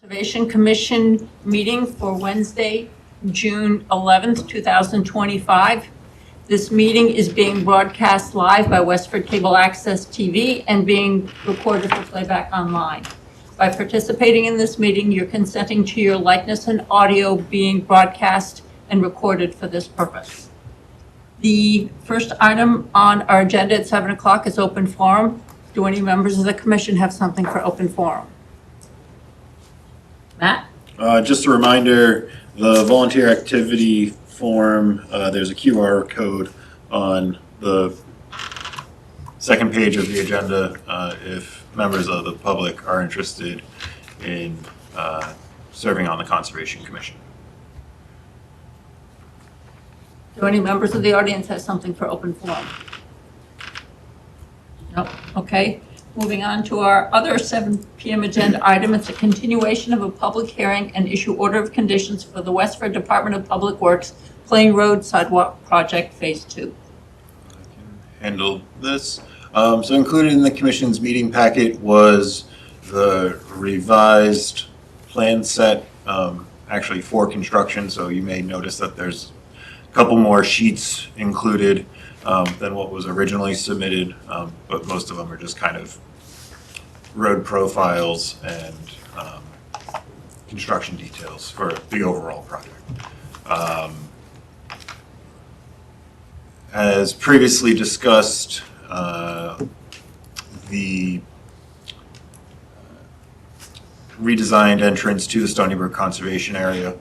Conservation Commission meeting for Wednesday, June 11th, 2025. This meeting is being broadcast live by Westford Cable Access TV and being recorded for playback online. By participating in this meeting, you're consenting to your likeness and audio being broadcast and recorded for this purpose. The first item on our agenda at 7 o'clock is open forum. Do any members of the commission have something for open forum? Matt? Just a reminder, the volunteer activity form, there's a QR code on the second page of the agenda if members of the public are interested in serving on the Conservation Commission. Do any members of the audience have something for open forum? No. Okay. Moving on to our other 7 p.m. agenda item. It's a continuation of a public hearing and issue order of conditions for the Westford Department of Public Works Plain Road Sidewalk Project Phase 2. I can handle this. So included in the Commission's meeting packet was the revised plan set, actually for construction. So you may notice that there's a couple more sheets included than what was originally submitted, but most of them are just kind of road profiles and construction details for the overall project. As previously discussed, the redesigned entrance to the Stony Brook Conservation Area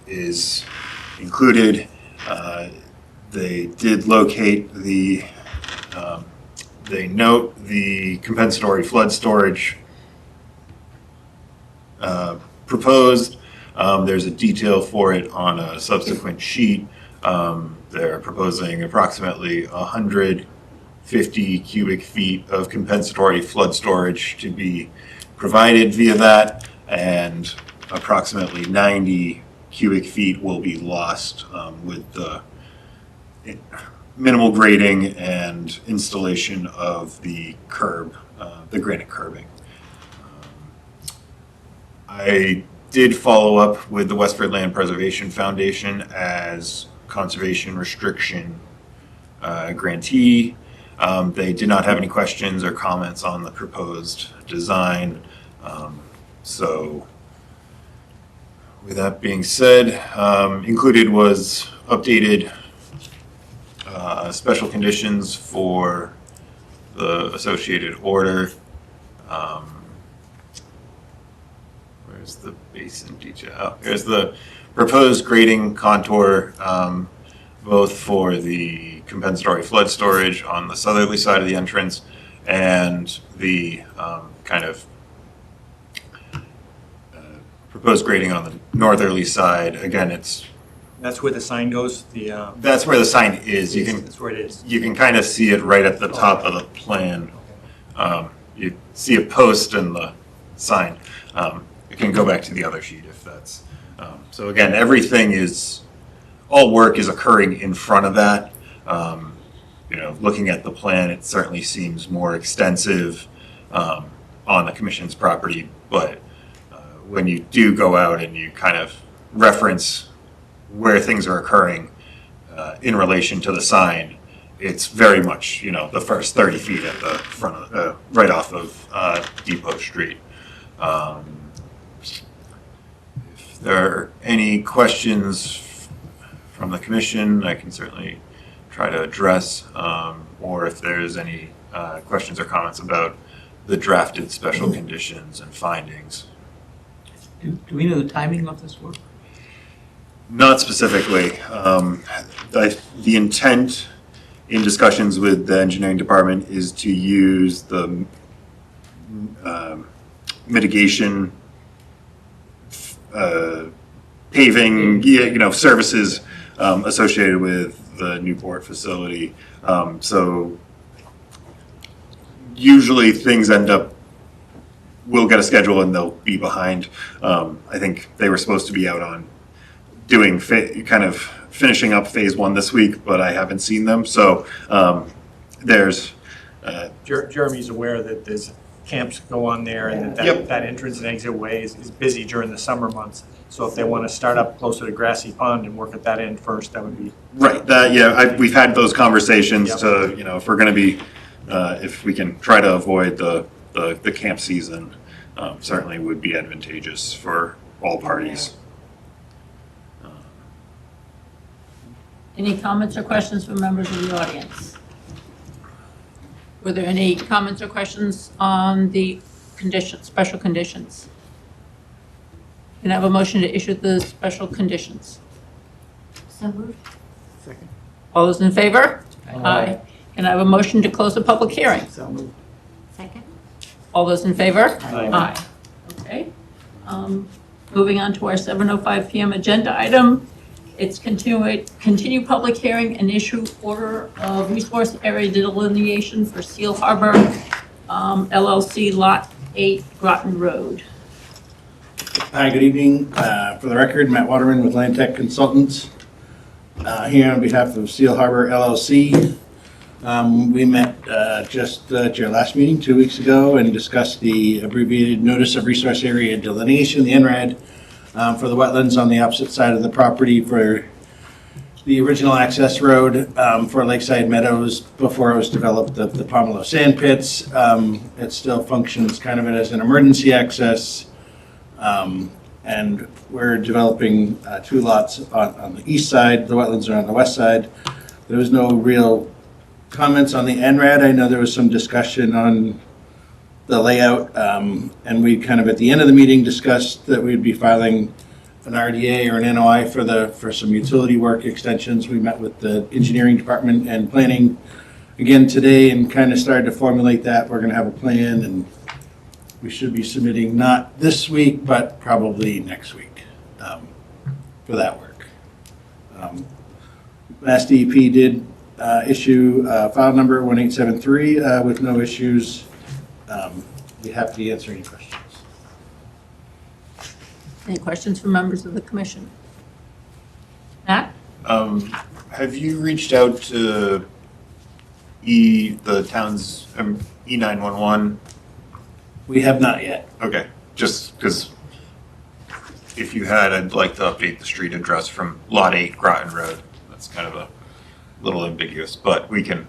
is included. They did locate the, they note the compensatory flood storage proposed. There's a detail for it on a subsequent sheet. They're proposing approximately 150 cubic feet of compensatory flood storage to be provided via that, and approximately 90 cubic feet will be lost with the minimal grading and installation of the curb, the granite curbing. I did follow up with the Westford Land Preservation Foundation as conservation restriction grantee. They did not have any questions or comments on the proposed design. So with that being said, included was updated special conditions for the associated order. Where's the basin detail? Oh, here's the proposed grading contour, both for the compensatory flood storage on the southerly side of the entrance and the kind of proposed grading on the northerly side. Again, That's where the sign goes. That's where the sign is. That's where it is. You can kind of see it right at the top of the plan. You see a post and the sign. You can go back to the other sheet if that's. So again, everything is, all work is occurring in front of that. You know, looking at the plan, it certainly seems more extensive on the Commission's property, but when you do go out and you kind of reference where things are occurring in relation to the sign, it's very much, you know, the first 30 feet at the front of, right off of Depot Street. If there are any questions from the Commission, I can certainly try to address, or if there's any questions or comments about the drafted special conditions and findings. Do we know the timing of this work? Not specifically. The intent in discussions with the engineering department is to use the mitigation paving, you know, services associated with the Newport facility. So usually things end up, we'll get a schedule and they'll be behind. I think they were supposed to be out on doing kind of finishing up phase 1 this week, but I haven't seen them. So there's Jeremy's aware that there's camps go on there and Yep. that entrance and exit way is busy during the summer months. So if they want to start up closer to Grassy Pond and work at that end first, that would be, Right, that, yeah, we've had those conversations Yep. to, if we're gonna be, if we can try to avoid the camp season, certainly would be advantageous for all parties. Any comments or questions from members of the audience? Were there any comments or questions on the conditions, special conditions? Can I have a motion to issue the special conditions? So moved. Second. All those in favor? Aye. Can I have a motion to close the public hearing? So moved. Second. All those in favor? Aye. Okay. Moving on to our 7:05 PM agenda item. It's continue public hearing and issue order of resource area delineation for Seal Harbor LLC Lot 8 Groton Road. Hi, good evening. For the record, Matt Waterman with Land Tech Consultants, here on behalf of Seal Harbor LLC. We met just at your last meeting 2 weeks ago and discussed the abbreviated Notice of Resource Area Delineation, the NRAD, for the wetlands on the opposite side of the property for the original access road for Lakeside Meadows before it was developed, the Pomelo Sand Pits. It still functions kind of as an emergency access. And we're developing 2 lots on the east side. The wetlands are on the west side. There was no real comments on the NRAD. I know there was some discussion on the layout, and we kind of at the end of the meeting discussed that we'd be filing an RDA or an NOI for some utility work extensions. We met with the engineering department and planning again today and kind of started to formulate that. We're going to have a plan, and we should be submitting not this week, but probably next week for that work. Mass DEP did issue file number 1873 with no issues. Be happy to answer any questions. Any questions from members of the commission? Matt? Have you reached out to the town's E911? We have not yet. Okay, just because if you had, I'd like to update the street address from Lot 8 Groton Road. That's kind of a little ambiguous, but we can,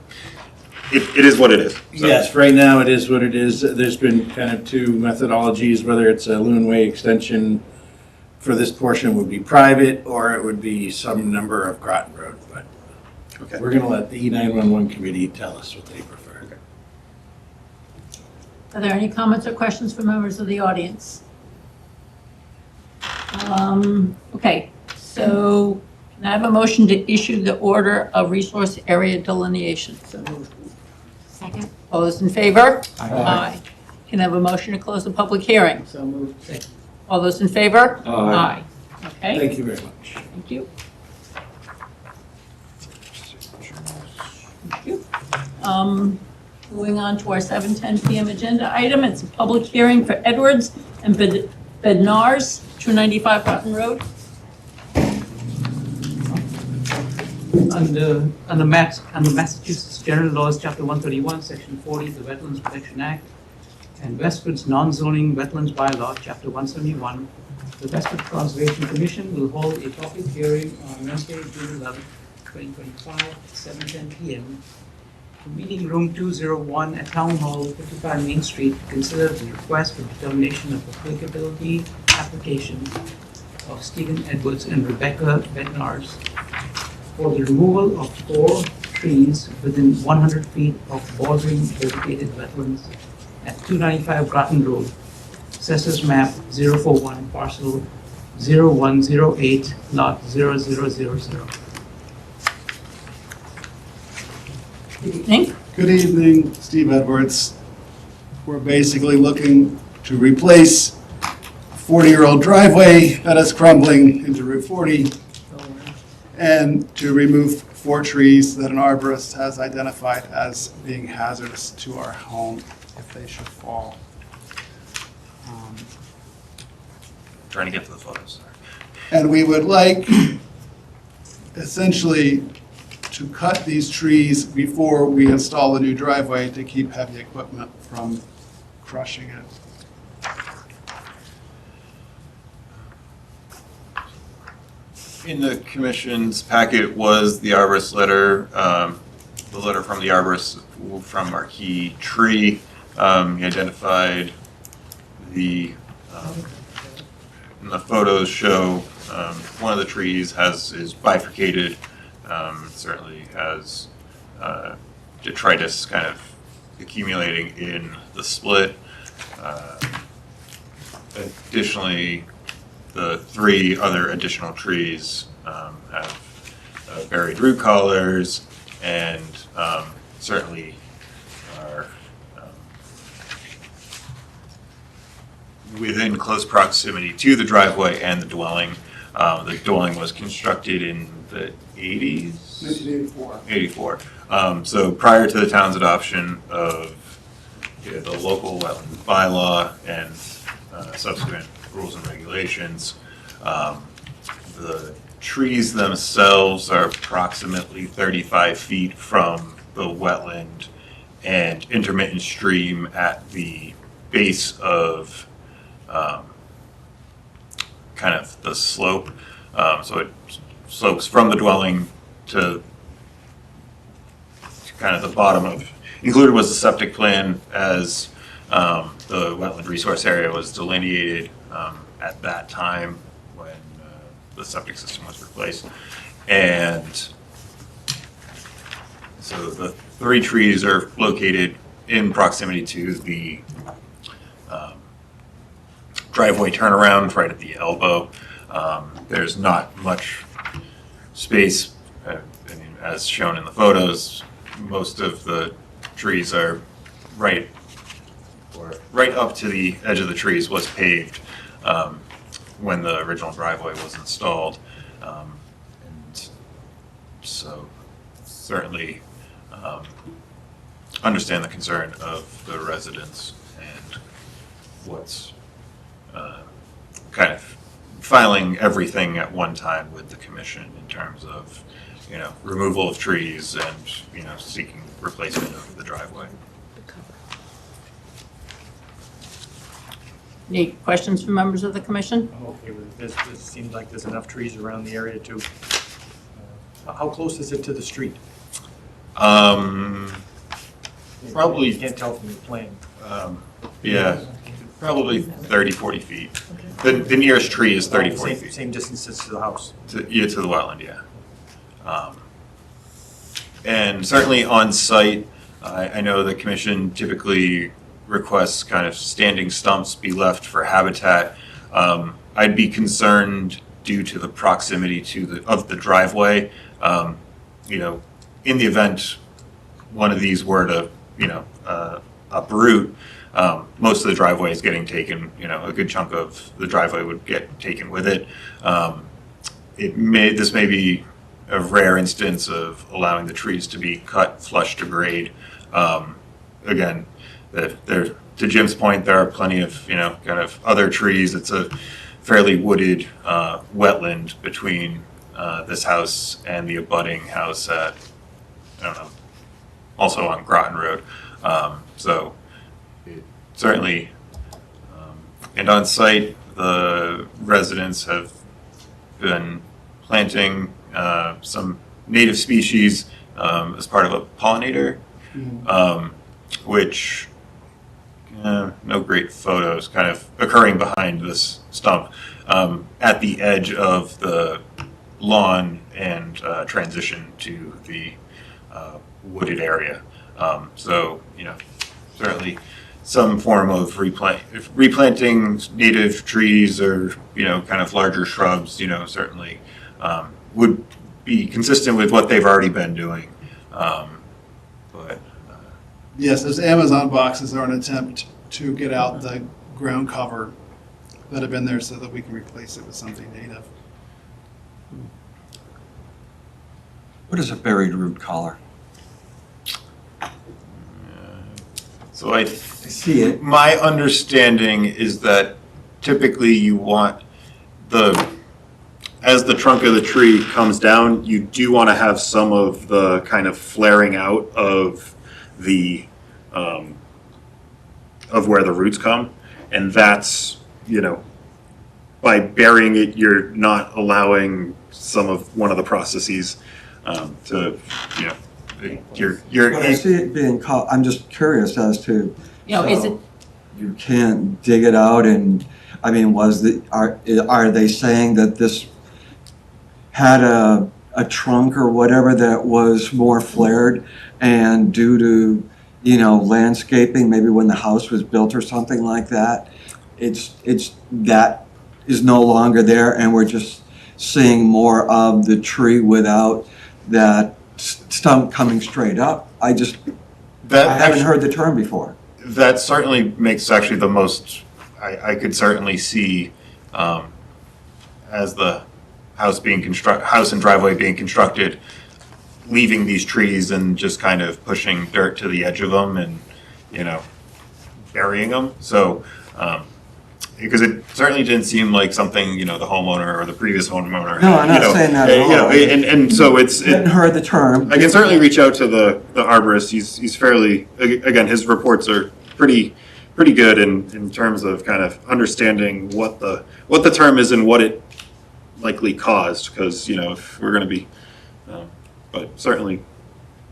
it is what it is. So. Yes, right now it is what it is. There's been kind of 2 methodologies, whether it's a Loon Way extension for this portion would be private, or it would be some number of Groton Road, but Okay. we're gonna let the E911 committee tell us what they prefer. Okay. Are there any comments or questions from members of the audience? Okay, so can I have a motion to issue the order of resource area delineation? So moved. Second. All those in favor? Aye. Can I have a motion to close the public hearing? So moved. Second. All those in favor? Aye. Okay, Thank you very much. thank you. Thank you. Moving on to our 7:10 PM agenda item, it's a public hearing for Edwards and Bednar's, 295 Groton Road. Under Massachusetts General Laws, Chapter 131, Section 40 of the Wetlands Protection Act, and Westford's non-zoning wetlands bylaw, Chapter 171, the Westford Conservation Commission will hold a public hearing on Wednesday, June 11, 2025, at 7:10 p.m. in Meeting Room 201 at Town Hall, 55 Main Street, to consider the request for determination of applicability application of Stephen Edwards and Rebecca Bednar's for the removal of 4 trees within 100 feet of bordering vegetated wetlands at 295 Groton Road, Assessors Map 041, Parcel 0108, Lot 0000. Good evening. Good evening, Steve Edwards. We're basically looking to replace a 40-year-old driveway that is crumbling into Route 40 and to remove 4 trees that an arborist has identified as being hazardous to our home if they should fall. Trying to get to the photos. And we would like essentially to cut these trees before we install a new driveway to keep heavy equipment from crushing it. In the commission's packet was the arborist letter, the letter from the arborist from Marquis Tree. He identified and the photos show one of the trees is bifurcated, certainly has detritus kind of accumulating in the split. Additionally, the 3 other additional trees have buried root collars and certainly are within close proximity to the driveway and the dwelling. The dwelling was constructed in the 80s? 1984. 84. So prior to the town's adoption of the local wetland bylaw and subsequent rules and regulations, the trees themselves are approximately 35 feet from the wetland and intermittent stream at the base of kind of the slope. So it slopes from the dwelling to kind of the bottom of, included was the septic plan as the wetland resource area was delineated at that time when the septic system was replaced. And so the 3 trees are located in proximity to the driveway turnaround right at the elbow. There's not much space, I mean, as shown in the photos. Most of the trees are right up to the edge of the trees was paved when the original driveway was installed. And so certainly understand the concern of the residents and what's kind of filing everything at one time with the commission in terms of, removal of trees and, seeking replacement of the driveway. Any questions from members of the commission? I'm okay with this. It seems like there's enough trees around the area too. How close is it to the street? Probably, You can't tell from the plan. yeah, probably 30, 40 feet. The nearest tree is 30, 40 feet. Same distances to the house. To the wetland, yeah. And certainly on site, I know the commission typically requests kind of standing stumps be left for habitat. I'd be concerned due to the proximity of the driveway. In the event one of these were to, uproot, most of the driveway is getting taken, a good chunk of the driveway would get taken with it. This may be a rare instance of allowing the trees to be cut flush to grade. Again, to Jim's point, there are plenty of, kind of other trees. It's a fairly wooded wetland between this house and the abutting house at, also on Groton Road. So it certainly, and on site, the residents have been planting some native species as part of a pollinator, which no great photos kind of occurring behind this stump at the edge of the lawn and transition to the wooded area. So, certainly some form of replanting native trees or, kind of larger shrubs, certainly would be consistent with what they've already been doing. But Yes, those Amazon boxes are an attempt to get out the ground cover that have been there so that we can replace it with something native. What is a buried root collar? so I See it. my understanding is that typically you want as the trunk of the tree comes down, you do want to have some of the kind of flaring out of the of where the roots come. And that's, by burying it, you're not allowing one of the processes to, But I see it being called, I'm just curious as to, Is so it, you can't dig it out and, I mean, are they saying that this had a trunk or whatever that was more flared and due to, landscaping, maybe when the house was built or something like that, it's that is no longer there and we're just seeing more of the tree without that stump coming straight up? I haven't heard the term before. That certainly makes actually the most, I could certainly see as the house and driveway being constructed, leaving these trees and just kind of pushing dirt to the edge of them and, burying them. So, because it certainly didn't seem like something, the homeowner or the previous homeowner. No, I'm not saying that at all. And so it's. Hadn't heard the term. I can certainly reach out to the arborist. He's fairly, again, his reports are pretty good in terms of kind of understanding what the term is and what it likely caused, because, if we're going to be, but certainly.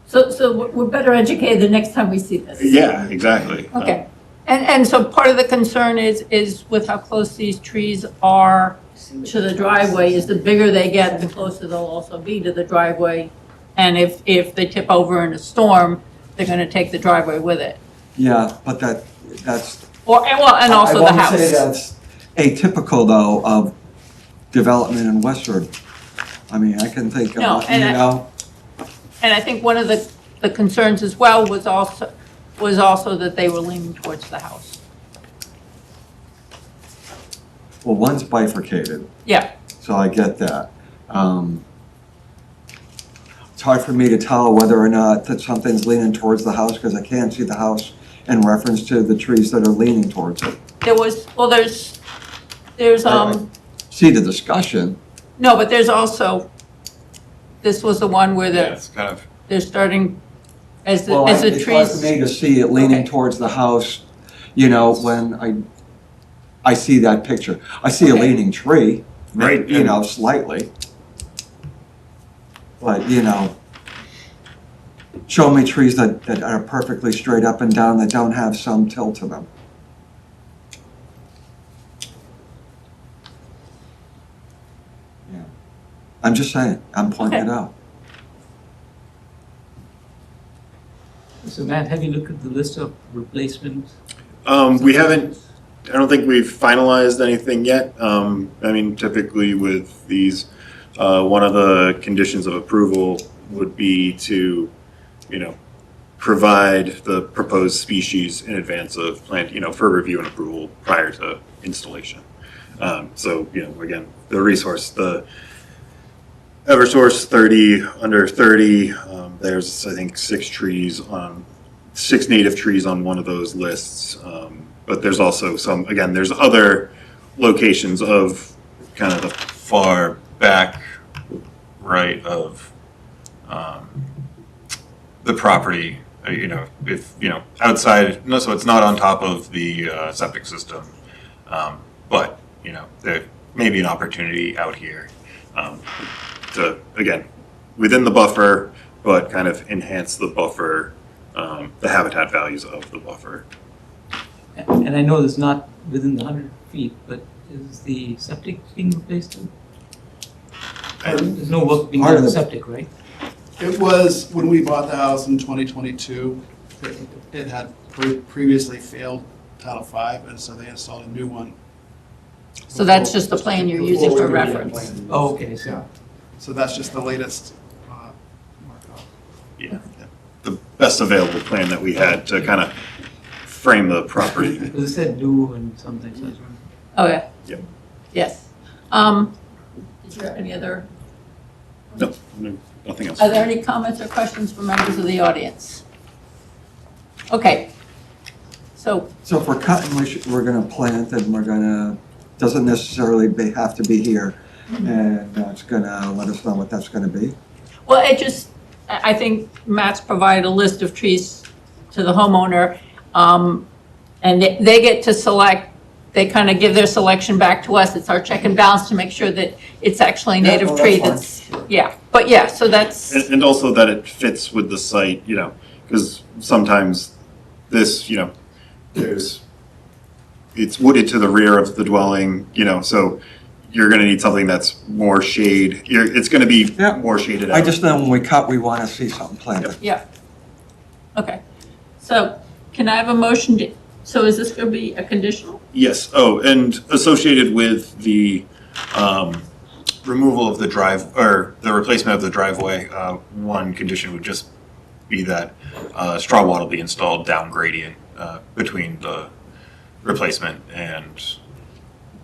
so we're better educated the next time we see this? Yeah, exactly. Okay. And so part of the concern is with how close these trees are to the driveway, is the bigger they get, the closer they'll also be to the driveway. And if they tip over in a storm, they're gonna take the driveway with it. Yeah, but that's. And also the house. I won't say that's atypical though of development in Westford. I mean, I can think No, of, And I think one of the concerns as well was also that they were leaning towards the house. well, one's bifurcated, Yeah, so I get that. It's hard for me to tell whether or not that something's leaning towards the house because I can't see the house in reference to the trees that are leaning towards it. there's, See the discussion. no, but there's also, this was the one where Yeah, it's kind of. they're starting, as the Well, as the it's hard for trees. me to see it leaning Okay. towards the house, when I see that picture. I see a Okay. leaning tree, Right, slightly. But, show me trees that are perfectly straight up and down that don't have some tilt to them. Yeah. I'm just saying, I'm pointing it Okay. out. So Matt, have you looked at the list of replacement? We haven't, I don't think we've finalized anything yet. I mean, typically with these, one of the conditions of approval would be to, provide the proposed species in advance of plant, for review and approval prior to installation. So, again, the resource, the Eversource 30, under 30, there's, I think, 6 native trees on one of those lists. But there's also there's other locations of kind of the far back right of the property, outside, no, so it's not on top of the septic system. But, there may be an opportunity out here to, again, within the buffer, but kind of enhance the buffer, the habitat values of the buffer. And I know it's not within the 100 feet, but is the septic being replaced? There's no work being done on the septic, right? It was, when we bought the house in 2022, it had previously failed Title V, and so they installed a new one. So that's just the plan you're using for reference. Oh, okay, so. Yeah, so that's just the latest markup. Yeah, the best available plan that we had to kind of frame the property. Because it said do and something, so I was wondering. Oh, yeah. Yep. Yes. Is there any other, No, nothing else. are there any comments or questions from members of the audience? Okay. So, So if we're cutting, we're gonna plant and we're gonna, doesn't necessarily have to be here. And it's gonna let us know what that's gonna be. well, I think Matt's provided a list of trees to the homeowner. And they get to select, they kind of give their selection back to us. It's our check and balance to make sure that it's actually a native tree that's, yeah. But yeah, so that's, And also that it fits with the site, you know, because sometimes this, you know, it's wooded to the rear of the dwelling, you know, so you're gonna need something that's more shade, it's gonna be Yeah. more shaded out. I just know when we cut, we want to see something planted. yeah. Okay. So can I have a motion to, so is this going to be a conditional? Yes, oh, and associated with the removal of the drive, or the replacement of the driveway, one condition would just be that straw wall will be installed down gradient between the replacement and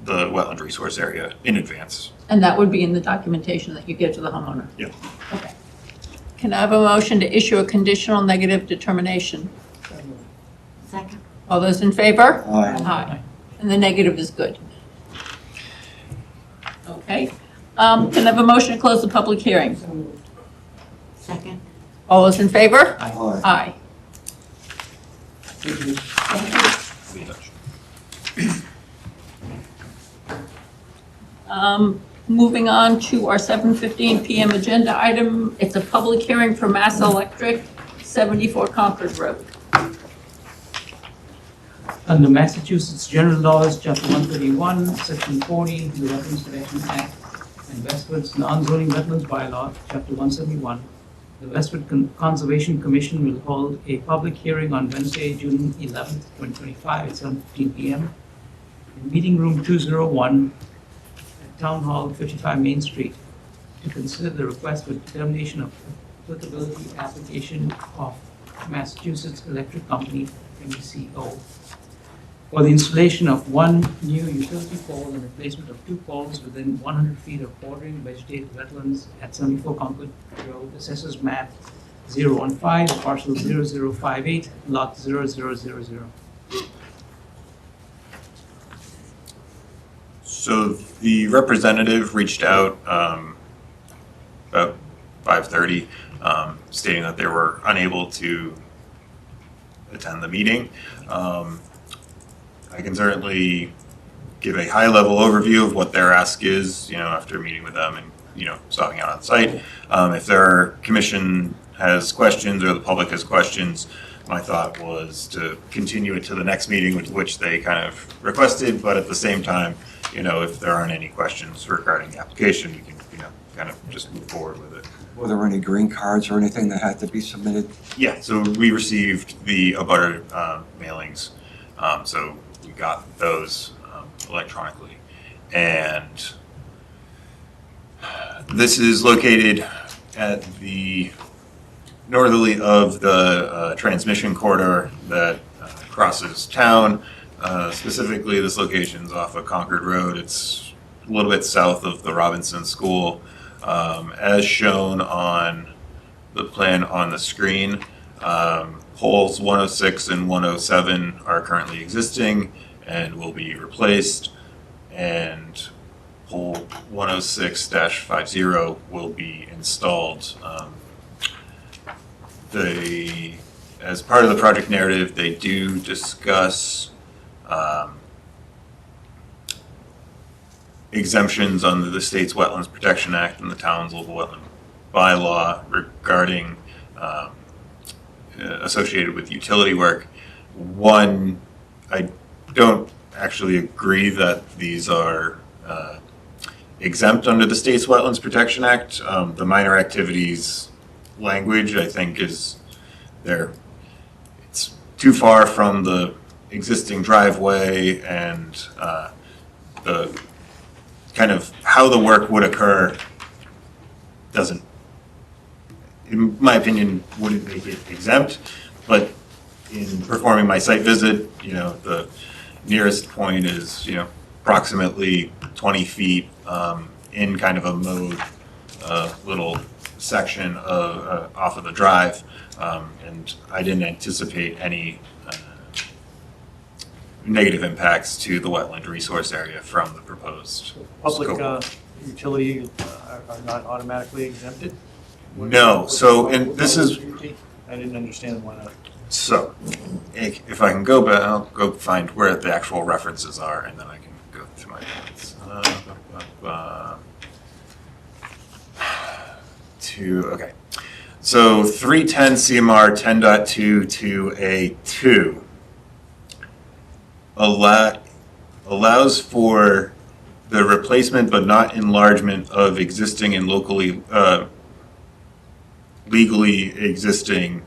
the wetland resource area in advance. And that would be in the documentation that you give to the homeowner? Yeah. Okay. Can I have a motion to issue a conditional negative determination? Second. All those in favor? Aye. Aye. And the negative is good. Okay. Can I have a motion to close the public hearing? Second. All those in favor? Aye. Aye. Moving on to our 7:15 PM agenda item. It's a public hearing for Mass Electric, 74 Concord Road. Under Massachusetts General Laws, Chapter 131, Section 40, the Wetlands Protection Act, and Westford's non-zoning wetlands bylaw, Chapter 171, the Westford Conservation Commission will hold a public hearing on Wednesday, June 11th, 2025, at 7:15 PM in Meeting Room 201 at Town Hall, 55 Main Street, to consider the request for determination of applicability application of Massachusetts Electric Company, MECO, for the installation of one new utility pole and replacement of 2 poles within 100 feet of bordering vegetated wetlands at 74 Concord Road, Assessors Map 015, parcel 0058, lot 0000. So the representative reached out about 5:30, stating that they were unable to attend the meeting. I can certainly give a high-level overview of what their ask is, you know, after meeting with them and, you know, stopping out on site. If their commission has questions or the public has questions, my thought was to continue it to the next meeting, which they kind of requested, but at the same time, you know, if there aren't any questions regarding the application, we can, you know, kind of just move forward with it. Were there any green cards or anything that had to be submitted? Yeah, so we received the abutter mailings, so we got those electronically. And this is located at the northerly of the transmission corridor that crosses town. Specifically, this location's off of Concord Road. It's a little bit south of the Robinson School. As shown on the plan on the screen, poles 106 and 107 are currently existing and will be replaced, and pole 106-50 will be installed. As part of the project narrative, they do discuss exemptions under the state's Wetlands Protection Act and the town's local wetland bylaw regarding associated with utility work. One, I don't actually agree that these are exempt under the state's Wetlands Protection Act. The minor activities language, I think, is there. It's too far from the existing driveway, and the kind of how the work would occur doesn't, in my opinion, wouldn't make it exempt. But in performing my site visit, you know, the nearest point is, you know, approximately 20 feet in kind of a mowed little section of off of the drive, and I didn't anticipate any negative impacts to the wetland resource area from the proposed Public scope. utility are not automatically exempted? No, so, and this is, I didn't understand why not. So, if I can go back, I'll go find where the actual references are, and then I can go through my notes. Okay. So 310 CMR 10.22A2 allows for the replacement but not enlargement of existing and legally existing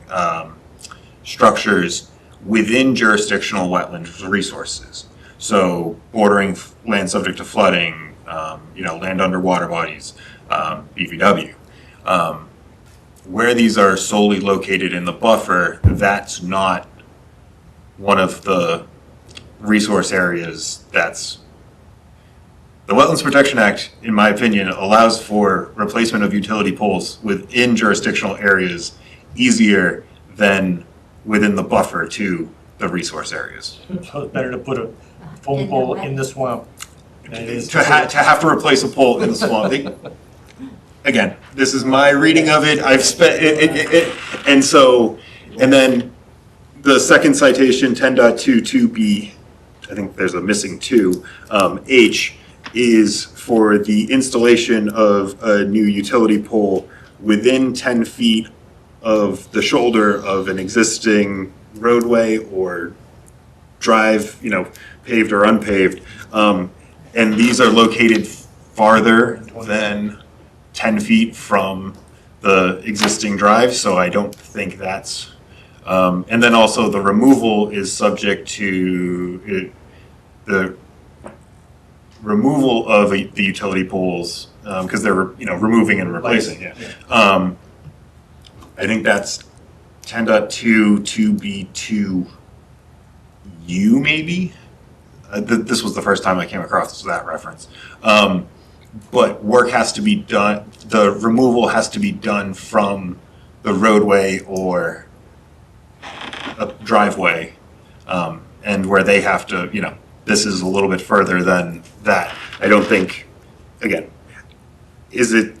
structures within jurisdictional wetland resources. So bordering land subject to flooding, land under water bodies, BVW. Where these are solely located in the buffer, that's not one of the resource areas that's. The Wetlands Protection Act, in my opinion, allows for replacement of utility poles within jurisdictional areas easier than within the buffer to the resource areas. So it's better to put a phone pole in the swamp than it is To have to replace a pole in the swamp. Again, this is my reading of it. I've spent and then the second citation, 10.22B, I think there's a missing 2, H, is for the installation of a new utility pole within 10 feet of the shoulder of an existing roadway or drive, paved or unpaved. And these are located farther than 10 feet from the existing drive, so I don't think that's, and then also the removal is subject to the removal of the utility poles, because they're, removing and replacing, yeah. I think that's 10.22B2U maybe? This was the first time I came across that reference. But work has to be done, the removal has to be done from the roadway or a driveway, and where they have to, this is a little bit further than that. I don't think, again, is it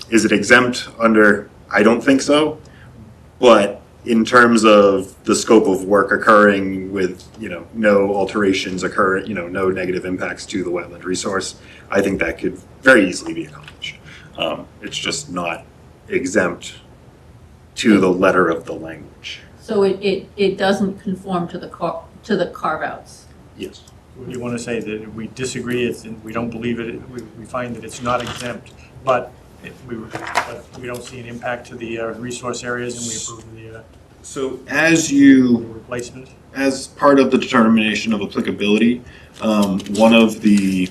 exempt under, I don't think so, but in terms of the scope of work occurring with, no alterations occur, no negative impacts to the wetland resource, I think that could very easily be accomplished. It's just not exempt to the letter of the language. So it doesn't conform to the carve-outs. Yes. You want to say that we disagree, and we don't believe it, we find that it's not exempt, but we don't see an impact to the resource areas, and we approve the So as you, replacement. as part of the determination of applicability, one of the,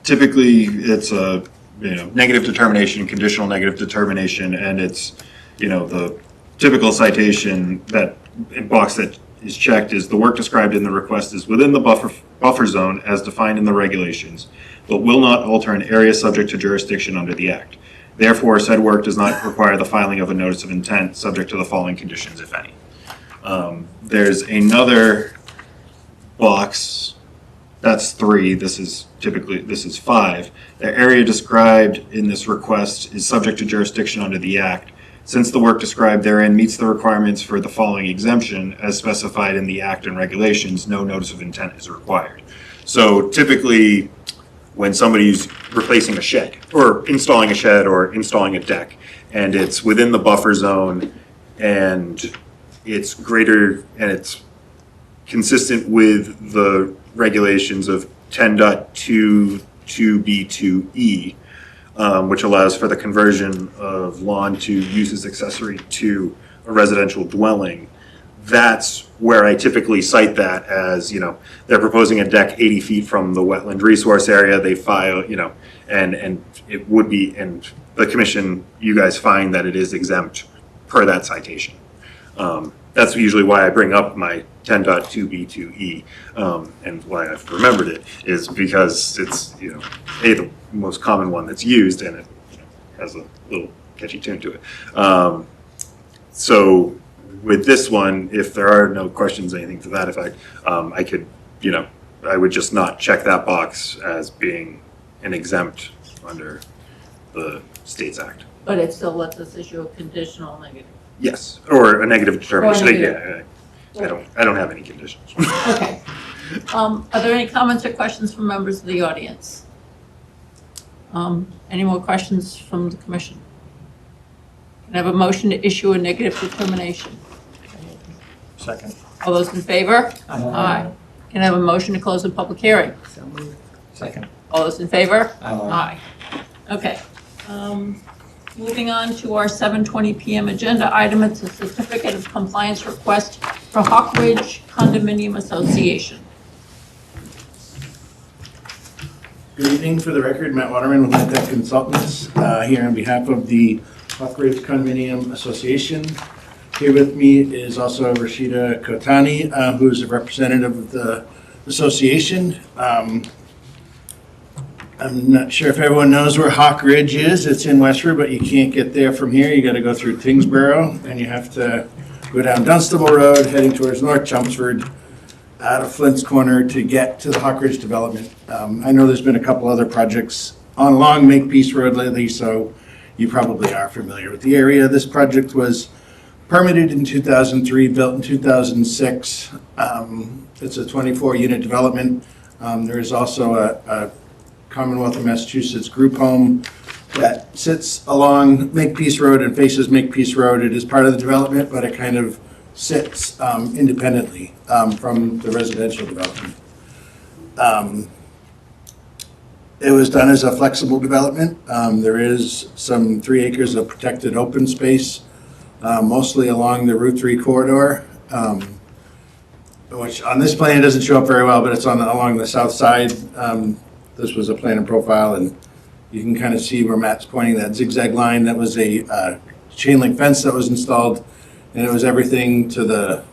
typically it's a, negative determination, conditional negative determination, and it's, the typical citation that box that is checked is the work described in the request is within the buffer zone as defined in the regulations, but will not alter an area subject to jurisdiction under the Act. Therefore, said work does not require the filing of a notice of intent subject to the following conditions, if any. There's another box, that's 3, this is 5. The area described in this request is subject to jurisdiction under the Act. Since the work described therein meets the requirements for the following exemption as specified in the Act and regulations, no notice of intent is required. So typically, when somebody's replacing a shed, or installing a shed, or installing a deck, and it's within the buffer zone, and it's greater, and it's consistent with the regulations of 10.22B2E, which allows for the conversion of lawn to uses accessory to a residential dwelling. That's where I typically cite that as, they're proposing a deck 80 feet from the wetland resource area, they file, and it would be, and the commission, you guys find that it is exempt per that citation. That's usually why I bring up my 10.2B2E, and why I've remembered it is because it's, the most common one that's used, and it has a little catchy tune to it. So with this one, if there are no questions, anything to that effect, I could, I would just not check that box as being an exempt under the States Act. But it still lets us issue a conditional negative. Yes, or a negative determination. negative. Yeah, I don't have any conditions. Okay. Are there any comments or questions from members of the audience? Any more questions from the commission? Can I have a motion to issue a negative determination? Second. All those in favor? Aye. Can I have a motion to close the public hearing? So moved. Second. All those in favor? Aye. Okay. Moving on to our 7:20 PM agenda item, it's a certificate of compliance request for Hawk Ridge Condominium Association. Good evening, for the record, Matt Waterman with Tech Consultants, here on behalf of the Hawk Ridge Condominium Association. Here with me is also Rashida Kotani, who is a representative of the association. I'm not sure if everyone knows where Hawk Ridge is. It's in Westford, but you can't get there from here. You got to go through Tingsboro, and you have to go down Dunstable Road, heading towards North Chelmsford, out of Flint's Corner to get to the Hawk Ridge development. I know there's been a couple other projects on along Makepeace Road lately, so you probably are familiar with the area. This project was permitted in 2003, built in 2006. It's a 24-unit development. There is also a Commonwealth of Massachusetts group home that sits along Makepeace Road and faces Makepeace Road. It is part of the development, but it kind of sits independently from the residential development. It was done as a flexible development. There is some 3 acres of protected open space, mostly along the Route 3 corridor, which on this plan doesn't show up very well, but it's along the south side. This was a plan and profile, and you can kind of see where Matt's pointing that zigzag line. That was a chain link fence that was installed, and it was everything to the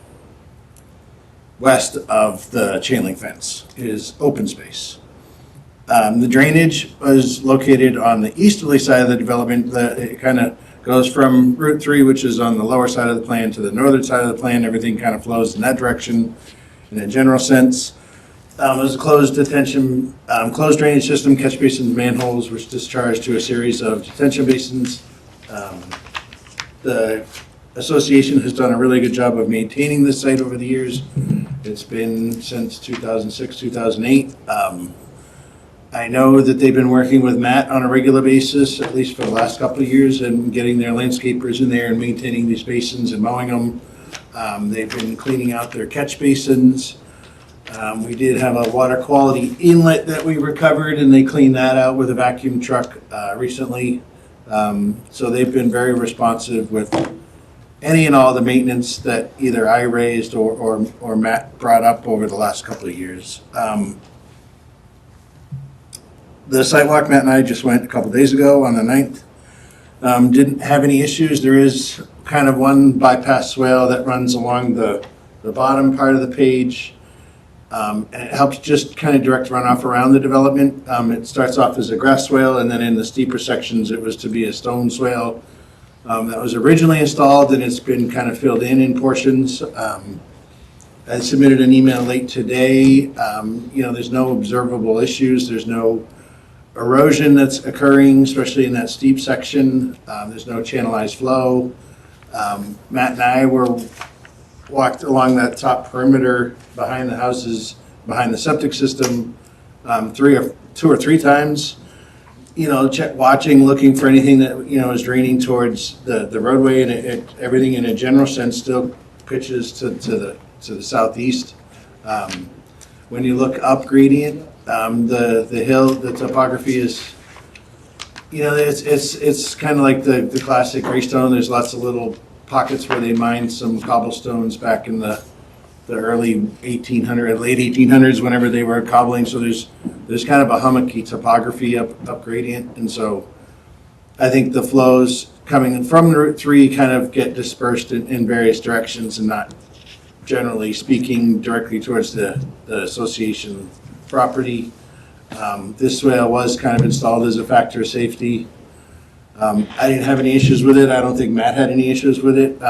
west of the chain link fence is open space. The drainage was located on the easterly side of the development. It kind of goes from Route 3, which is on the lower side of the plan, to the northern side of the plan. Everything kind of flows in that direction in a general sense. It was a closed drainage system, catch basins, manholes, which discharge to a series of detention basins. The association has done a really good job of maintaining this site over the years. It's been since 2006, 2008. I know that they've been working with Matt on a regular basis, at least for the last couple of years, and getting their landscapers in there and maintaining these basins and mowing them. They've been cleaning out their catch basins. We did have a water quality inlet that we recovered, and they cleaned that out with a vacuum truck recently. So they've been very responsive with any and all the maintenance that either I raised or Matt brought up over the last couple of years. The sidewalk, Matt and I just went a couple days ago on the 9th. Didn't have any issues. There is kind of one bypass swale that runs along the bottom part of the page. And it helps just kind of direct runoff around the development. It starts off as a grass swale, and then in the steeper sections, it was to be a stone swale. That was originally installed, and it's been kind of filled in portions. I submitted an email late today. There's no observable issues. There's no erosion that's occurring, especially in that steep section. There's no channelized flow. Matt and I walked along that top perimeter behind the houses, behind the septic system, 2 or 3 times. Watching, looking for anything that is draining towards the roadway, and everything in a general sense still pitches to the southeast. When you look up gradient, the hill, the topography is, it's kind of like the classic Greystone. There's lots of little pockets where they mined some cobblestones back in the early late 1800s, whenever they were cobbling. So there's kind of a hummocky topography up gradient, and so I think the flows coming from Route 3 kind of get dispersed in various directions, and not generally speaking directly towards the association property. This swale was kind of installed as a factor of safety. I didn't have any issues with it. I don't think Matt had any issues with it,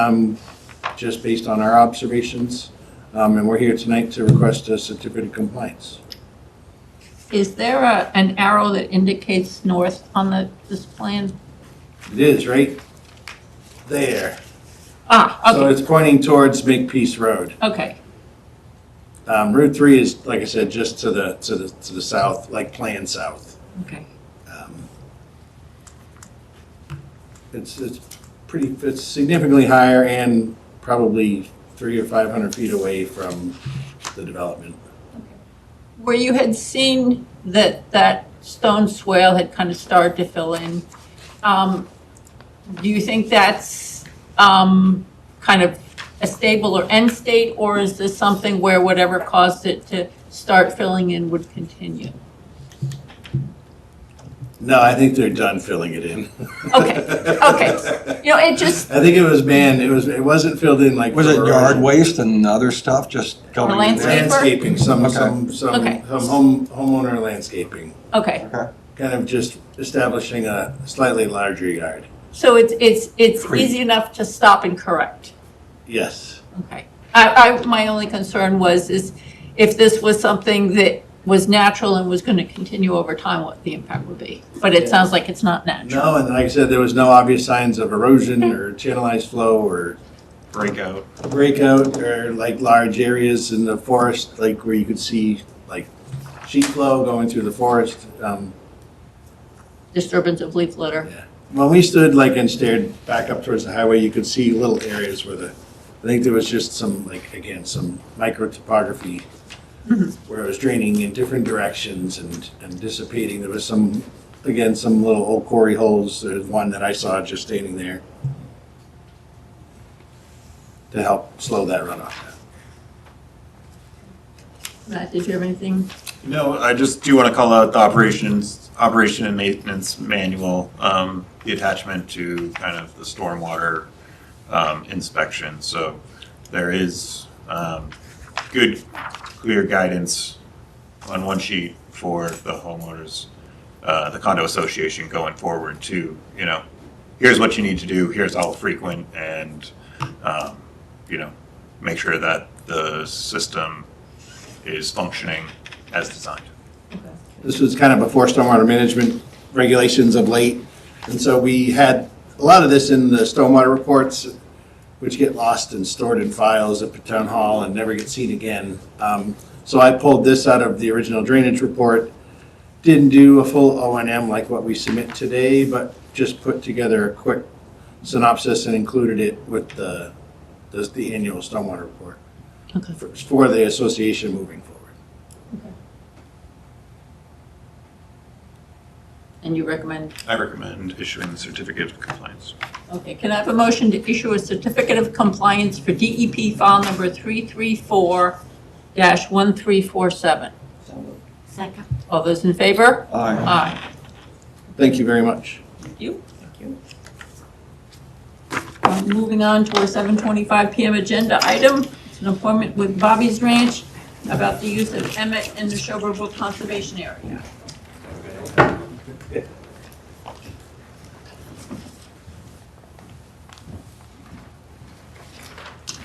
just based on our observations. And we're here tonight to request a certificate of compliance. Is there an arrow that indicates north on this plan? It is right there. Ah, So okay, it's pointing towards Makepeace Road. okay, Route 3 is, like I said, just to the south, like planned south. okay. It's significantly higher and probably 300 or 500 feet away from the development. Where you had seen that stone swale had kind of started to fill in, do you think that's kind of a stable or end state, or is this something where whatever caused it to start filling in would continue? No, I think they're done filling it in. Okay, okay. You know, it just, I think it was banned, it wasn't filled in like. Was it for yard erosion. waste and other stuff just going in landscape? there? Landscaping, some Okay. Okay. homeowner landscaping, okay. Okay. kind of just establishing a slightly larger yard. So it's Creep. easy enough to stop and correct. Yes. Okay. My only concern is if this was something that was natural and was going to continue over time, what the impact would be. But it sounds like it's not natural. No, and like I said, there was no obvious signs of erosion or channelized flow or Breakout. breakout or like large areas in the forest, like where you could see like sheet flow going through the forest. Disturbance of leaf litter. When we stood like and stared back up towards the highway, you could see little areas where I think there was just some, like, again, some micro topography where it was draining in different directions and dissipating. There was some, again, some little old quarry holes. There's one that I saw just standing there to help slow that runoff down. Matt, did you have anything? No, I just do want to call out the operation and maintenance manual, the attachment to kind of the stormwater inspection. So there is good, clear guidance on one sheet for the homeowners, the condo association going forward to, here's what you need to do, here's how frequent, and, make sure that the system is functioning as designed. This was kind of before stormwater management regulations of late. And so we had a lot of this in the stormwater reports, which get lost and stored in files at the town hall and never get seen again. So I pulled this out of the original drainage report. Didn't do a full O&M like what we submit today, but just put together a quick synopsis and included it with the annual stormwater report Okay. for the association moving forward. And you recommend, I recommend issuing the certificate of compliance. okay, can I have a motion to issue a certificate of compliance for DEP file number 334-1347? Second. All those in favor? Aye. Aye. Thank you very much. Thank you. Moving on to our 7:25 PM agenda item. It's an appointment with Bobby's Ranch about the use of Emmett in the Shelbyville Conservation Area.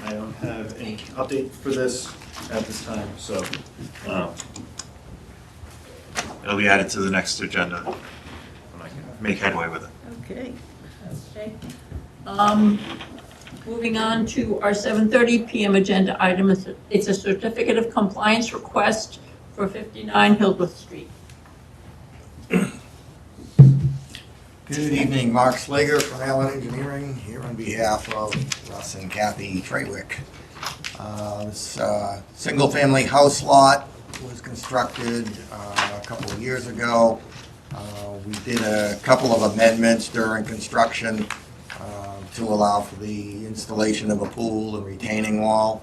I don't have any update for this at this time, so it'll be added to the next agenda when I can make headway with it. Okay. Moving on to our 7:30 PM agenda item. It's a certificate of compliance request for 59 Hildreth Street. Good evening, Mark Slager from Allen Engineering, here on behalf of Russ and Kathy Treywick. This single-family house lot was constructed a couple of years ago. We did a couple of amendments during construction to allow for the installation of a pool and retaining wall.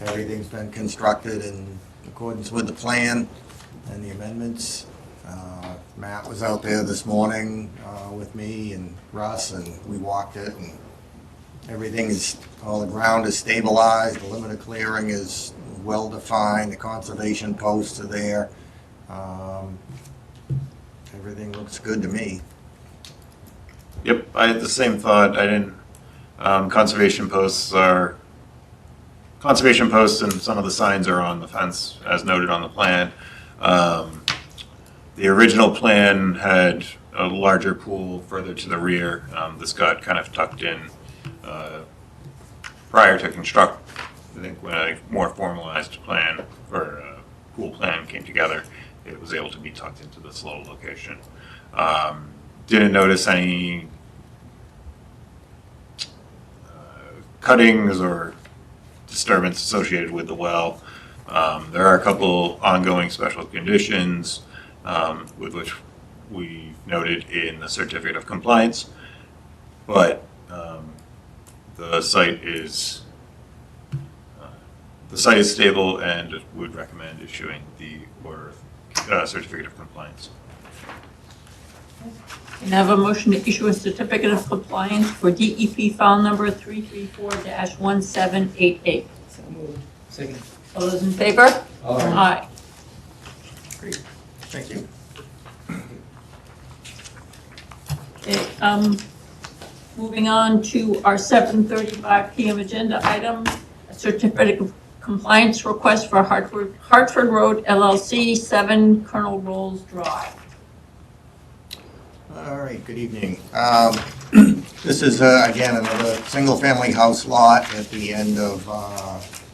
Everything's been constructed in accordance with the plan and the amendments. Matt was out there this morning with me and Russ, and we walked it, and all the ground is stabilized, the limit of clearing is well-defined, the conservation posts are there. Everything looks good to me. Yep, I had the same thought. I didn't, conservation posts and some of the signs are on the fence as noted on the plan. The original plan had a larger pool further to the rear. This got kind of tucked in prior to construct. I think when a more formalized plan or pool plan came together, it was able to be tucked into this little location. Didn't notice any cuttings or disturbance associated with the well. There are a couple ongoing special conditions with which we noted in the certificate of compliance, but the site is stable and would recommend issuing the order certificate of compliance. Can I have a motion to issue a certificate of compliance for DEP file number 334-1788? So moved. Second. All those in favor? Aye. Thank you. Okay, moving on to our 7:35 PM agenda item, a certificate of compliance request for Hartford Road LLC, 7 Colonel Rolls Drive. All right, good evening. This is, again, another single-family house lot at the end of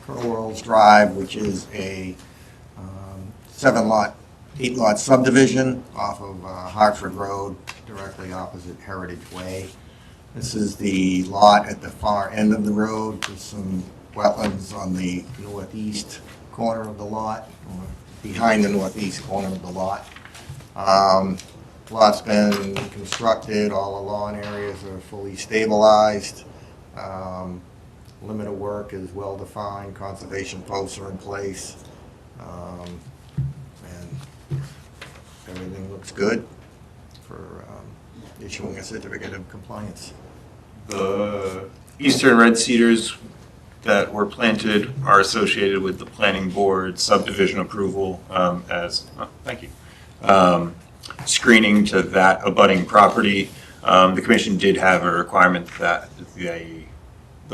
Colonel Rolls Drive, which is a 8-lot subdivision off of Hartford Road, directly opposite Heritage Way. This is the lot at the far end of the road with some wetlands on the northeast corner of the lot, or behind the northeast corner of the lot. Lot's been constructed, all the lawn areas are fully stabilized. Limit of work is well-defined, conservation posts are in place. And everything looks good for issuing a certificate of compliance. The eastern red cedars that were planted are associated with the planning board subdivision approval thank you, screening to that abutting property. The commission did have a requirement that the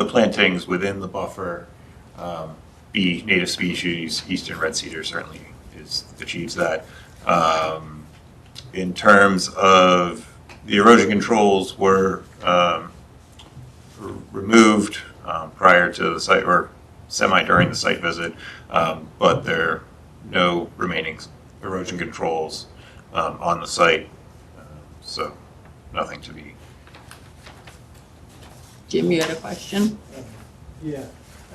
plantings within the buffer be native species. Eastern red cedar certainly achieves that. In terms of the erosion controls were removed prior to the site or during the site visit, but there are no remaining erosion controls on the site, so nothing to be. Jim, you had a question? Yeah,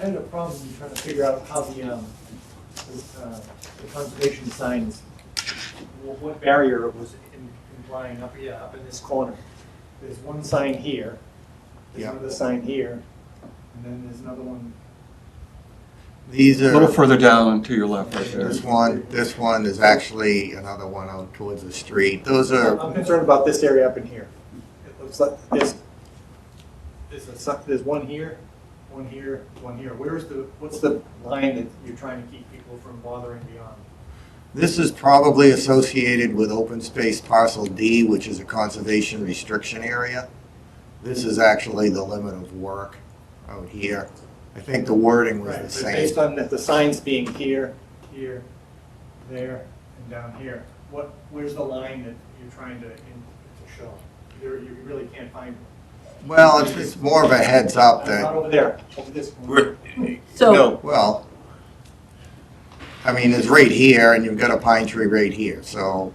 I had a problem trying to figure out how the conservation signs, what barrier was implying up here, up in this corner. There's one sign here, there's Yeah. another sign here, and then there's another one. These A little are, further down to your left right there. this one is actually another one out towards the street. Those are, I'm concerned about this area up in here. It looks like there's one here, one here, one here. What's the line that you're trying to keep people from bothering beyond? this is probably associated with open space parcel D, which is a conservation restriction area. This is actually the limit of work out here. I think the wording was Right, the but same. based on the signs being here, here, there, and down here, where's the line that you're trying to show? You really can't find it. Well, it's more of a heads up Not that, over there, over this corner. So, No, well, I mean, it's right here, and you've got a pine tree right here, so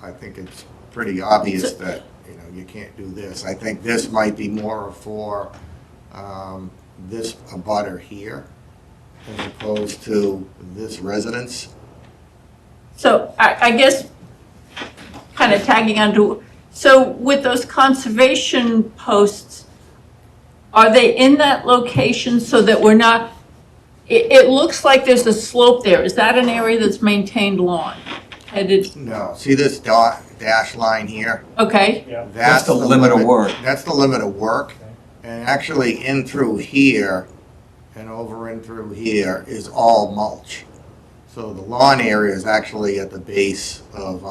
I think it's pretty obvious that, you can't do this. I think this might be more for this abutter here, as opposed to this residence. so I guess, kind of tagging onto, so with those conservation posts, are they in that location so that we're not, it looks like there's a slope there. Is that an area that's maintained lawn? Headed, No, see this dash line here? okay, Yeah. That's the limit of work. That's the limit of work. Okay. And actually in through here and over in through here is all mulch. So the lawn area is actually at the base of,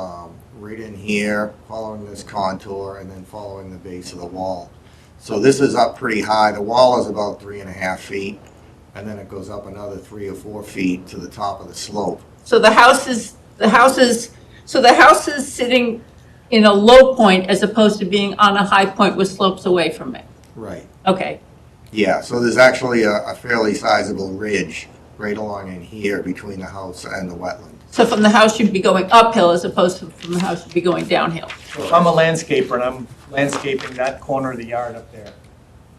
right in here, following this contour and then following the base of the wall. So this is up pretty high. The wall is about 3.5 feet. And then it goes up another 3 or 4 feet to the top of the slope. so the house is sitting in a low point as opposed to being on a high point with slopes away from it. Right. Okay, Yeah, so there's actually a fairly sizable ridge right along in here between the house and the wetland. so from the house you'd be going uphill as opposed to from the house you'd be going downhill. So if I'm a landscaper and I'm landscaping that corner of the yard up there,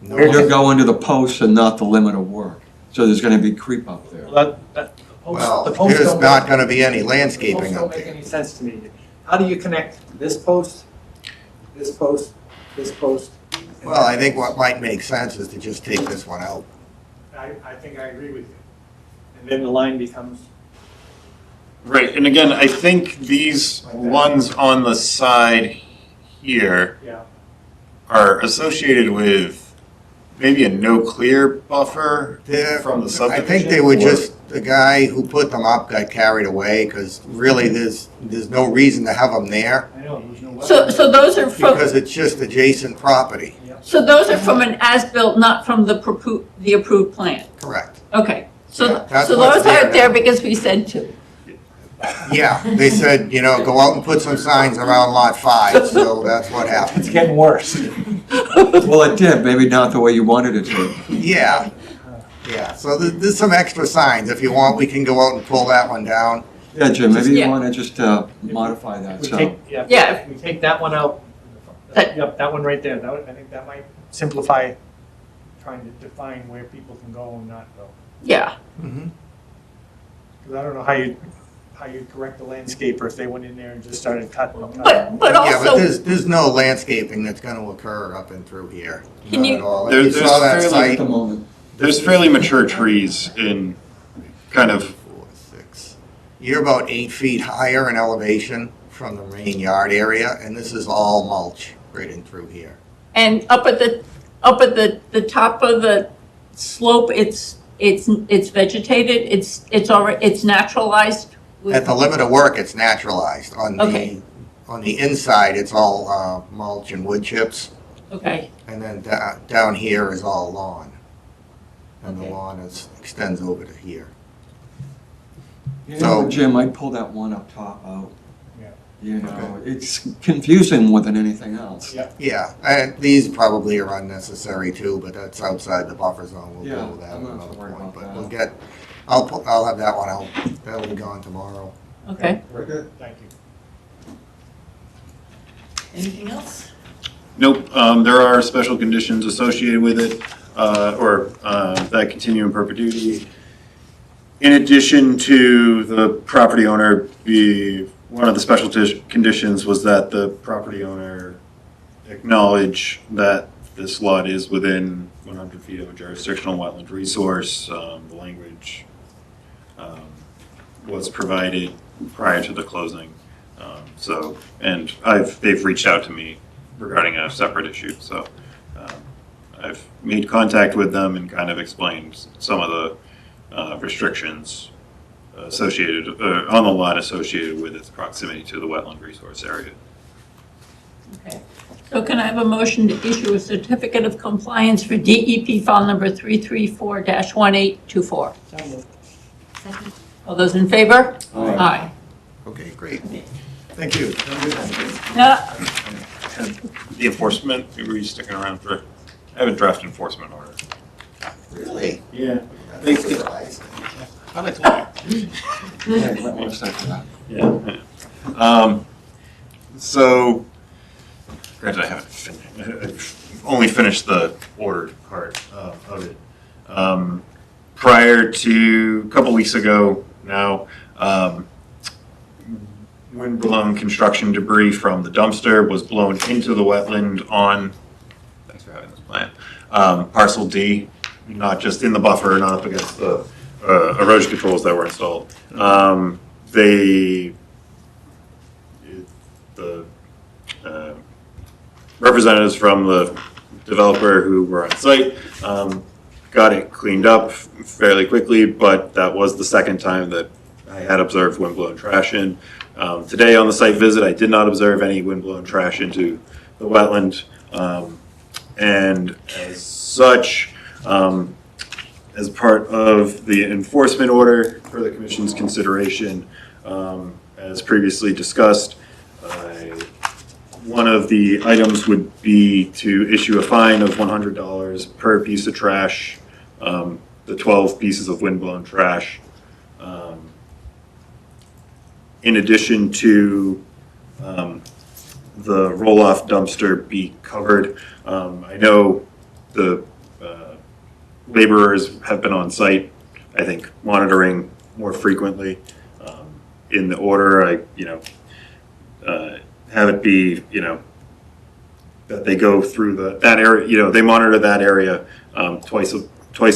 No, You're going to the post and not the limit of work. So there's gonna be creep up there. well, the Well, posts there's don't not make- gonna be any the posts landscaping don't up make there. any sense to me. How do you connect this post, this post, this post? and Well, that I think post? what might make sense is to just take this one out. I think I agree with you. And then the line becomes, Right, and again, I think these ones on the side here yeah. are associated with maybe a no-clear buffer They're- from the I subdivision. think they were or- just, the guy who put them up got carried away, because really there's no reason to have them there, I know, there's no. So those are from, because it's just adjacent property. so those are from an as-built, not from the approved plan. Correct. Okay, Yeah, so, that's so what's those there aren't there now. because we said to. Yeah, they said, go out and put some signs around lot 5, so that's what It's happened. getting worse. Well, it did, maybe not the way you wanted it to. Yeah, yeah, so there's some extra signs. If you want, we can go out and pull that one down. Yeah, Jim, maybe you Yeah. wanna just modify that, We so. take, yeah, Yeah. if we take that one out, yep, that one right there, I think that might simplify trying to define where people can go and not go. Yeah, Because I don't know how you correct the landscaper if they went in there and just started cutting. but Yeah, but also, there's no landscaping that's gonna occur up and through here. Can Not you- at all. If There- you there's saw that fairly- site. At the moment. There's fairly mature trees in kind of, 4, 6. You're about 8 feet higher in elevation from the main yard area, and this is all mulch right in through here. and up at the top of the slope, it's vegetated, it's naturalized? with- At the limit of work, it's naturalized. Okay. On the inside, it's all mulch and wood chips, Okay, and then down here is all lawn. And the Okay. lawn extends over to here. You So- know, Jim, I'd pull that one up top out. Yeah. You know, it's confusing more than anything else. Yeah. Yeah, and these probably are unnecessary too, but that's outside the buffer zone. We'll Yeah, deal with that I'm at not another worried point. about But that. we'll get, I'll have that one out. That'll be gone tomorrow. okay. Very good. Thank you. Anything else? nope, there are special conditions associated with it, or that continue in perpetuity. In addition to the property owner, one of the special conditions was that the property owner acknowledge that this lot is within 100 feet of a jurisdictional wetland resource. The language was provided prior to the closing. And they've reached out to me regarding a separate issue, so I've made contact with them and kind of explained some of the restrictions associated, on the lot associated with its proximity to the wetland resource area. Okay. So can I have a motion to issue a certificate of compliance for DEP file number 334-1824? Second. All those in favor? Aye. Aye. Okay, great. Thank you. Have a good night. Now, The enforcement, were you sticking around for, I have a draft enforcement order. Really? Yeah. That's surprising. I'd like to look. Yeah, you might wanna start with that. Yeah. So, granted, I haven't finished, I've only finished the ordered part of it. Prior to, a couple weeks ago now, wind-blown construction debris from the dumpster was blown into the wetland on, thanks for having this plan, parcel D, not just in the buffer, not up against the erosion controls that were installed. The representatives from the developer who were on site got it cleaned up fairly quickly, but that was the second time that I had observed windblown trash in. Today on the site visit, I did not observe any windblown trash into the wetland. And as such, as part of the enforcement order for the commission's consideration, as previously discussed, I one of the items would be to issue a fine of $100 per piece of trash, the 12 pieces of windblown trash. In addition to the roll-off dumpster be covered. I know the laborers have been on site, I think, monitoring more frequently. In the order, I, have it be, that they go through that area, they monitor that area twice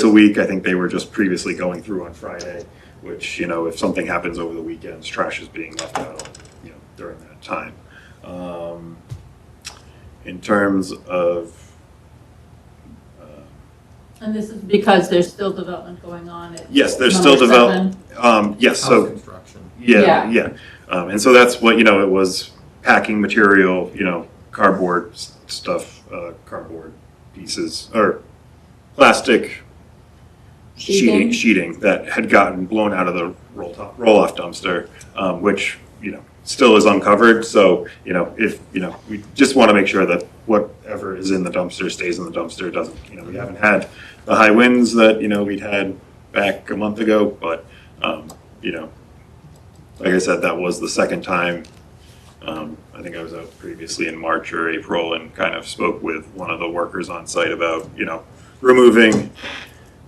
a week. I think they were just previously going through on Friday, which, if something happens over the weekends, trash is being left out, during that time. In terms of, And this is because there's still development going on at yes, there's still number development. 7. Yes, House so, construction. yeah. And so that's what, it was packing material, cardboard stuff, cardboard pieces, or plastic sheeting that had gotten blown out of the roll-off dumpster, which, still is uncovered. So, we just want to make sure that whatever is in the dumpster stays in the dumpster. It doesn't, we haven't had the high winds that, we'd had back a month ago, but, like I said, that was the second time. I think I was out previously in March or April and kind of spoke with one of the workers on site about,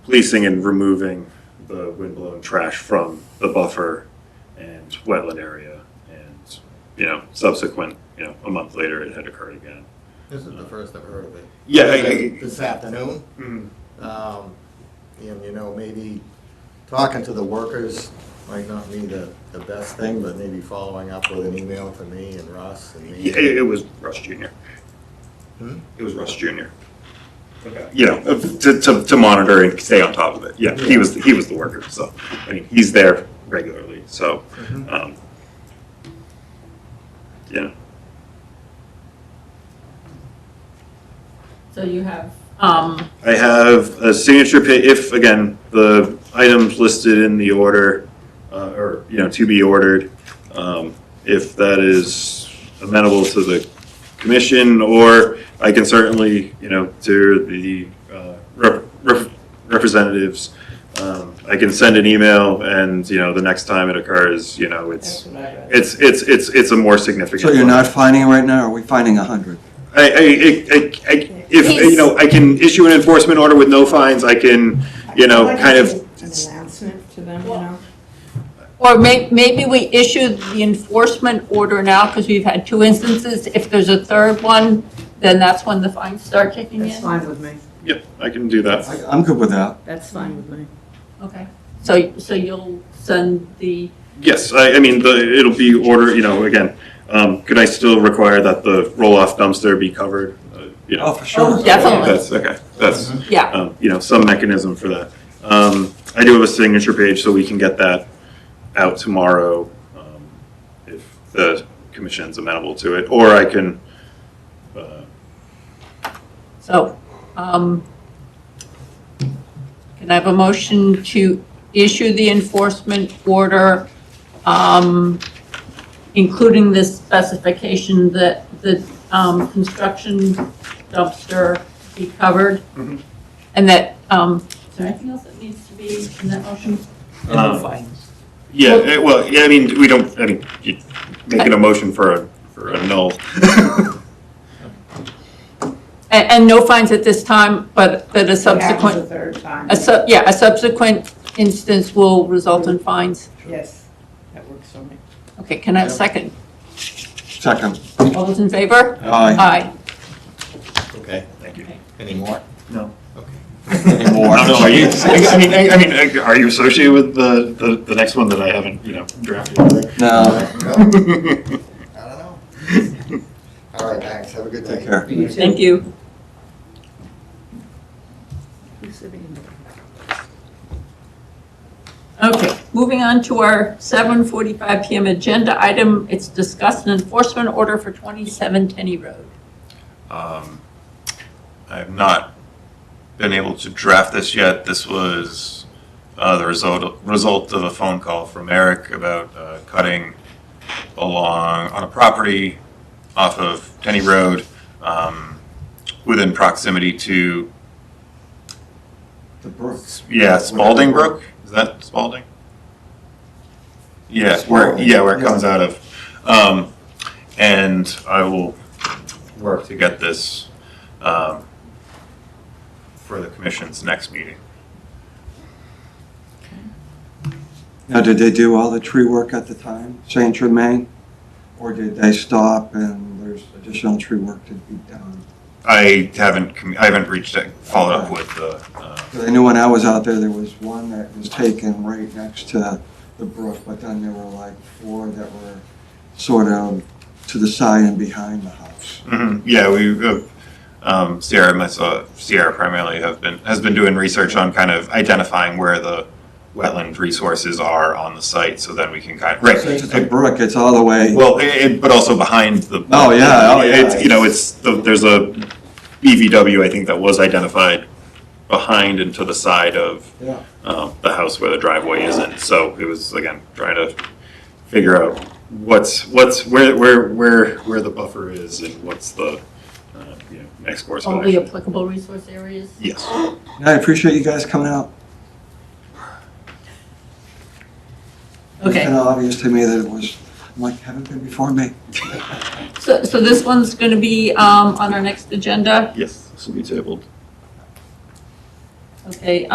policing and removing the windblown trash from the buffer and wetland area. And, subsequent, a month later, it had occurred again. This is the first I've heard of it. Yeah. This afternoon. Mhm. And, maybe talking to the workers might not be the best thing, but maybe following up with an email to me and Russ and me. Yeah, it was Russ Jr. It was Russ Jr. To monitor and stay on top of it. Yeah, he was the worker. So, he's there regularly. So, yeah. So you have, I have a signature page, if, again, the items listed in the order, or, to be ordered, if that is amenable to the commission, or I can certainly, to the representatives, I can send an email and, the next time it occurs, it's a more significant. So you're not finding right now, or are we finding 100? If I can issue an enforcement order with no fines, I can, kind of. An announcement to them, or maybe we issue the enforcement order now because we've had 2 instances. If there's a third one, then that's when the fines start kicking in. That's fine with me. Yep, I can do that. I'm good with that. That's fine with me. Okay. So you'll send the, Yes, it'll be order, again, could I still require that the roll-off dumpster be covered? Oh, for sure. definitely. That's, okay, that's, Yeah. some mechanism for that. I do have a signature page, so we can get that out tomorrow, if the commission's amenable to it, or I can, So, can I have a motion to issue the enforcement order, including this specification that the construction dumpster be covered? Mhm. And that, is there anything else that needs to be in that motion? And no fines. yeah, you making a motion for a null. And no fines at this time, but that a subsequent, The third time. a subsequent instance will result in fines. Yes, that works for me. Okay, can I have a second? Second. All those in favor? Aye. Aye. Okay, Thank you. any more? No. Okay. Any more? I don't know, are you, are you associated with the next one that I haven't, drafted? No, I don't know. All right, thanks, have a good day. take care. Thank you. Who's sitting in there? Okay, moving on to our 7:45 PM agenda item. It's discuss an enforcement order for 27 Tenney Road. I have not been able to draft this yet. This was the result of a phone call from Eric about cutting along on a property off of Tenny Road, within proximity to, The Brooks. yeah, Spalding Brook? Is that Spalding? Yeah, where it comes out of. And I will work to get this for the commission's next meeting. Now, did they do all the tree work at the time, Saint Germain? Or did they stop and there's additional tree work to be done? I haven't followed up with the, 'Cause I knew when I was out there, there was one that was taken right next to the brook, but then there were like 4 that were sort of to the side and behind the house. yeah, Sierra primarily has been doing research on kind of identifying where the wetland resources are on the site, so then we can kind of, right. So it's the brook, it's all the way. Well, but also behind the. Oh, yeah, It's, there's a BVW, I think, that was identified behind and to the side of Yeah. the house where the driveway isn't. So it was, again, trying to figure out where the buffer is and what's the, next course of All the action. applicable resource areas? Yes. I appreciate you guys coming out. It's Okay. kind of obvious to me that it was, I'm like, haven't been before me. So this one's going to be on our next agenda. Yes, this will be tabled. Okay,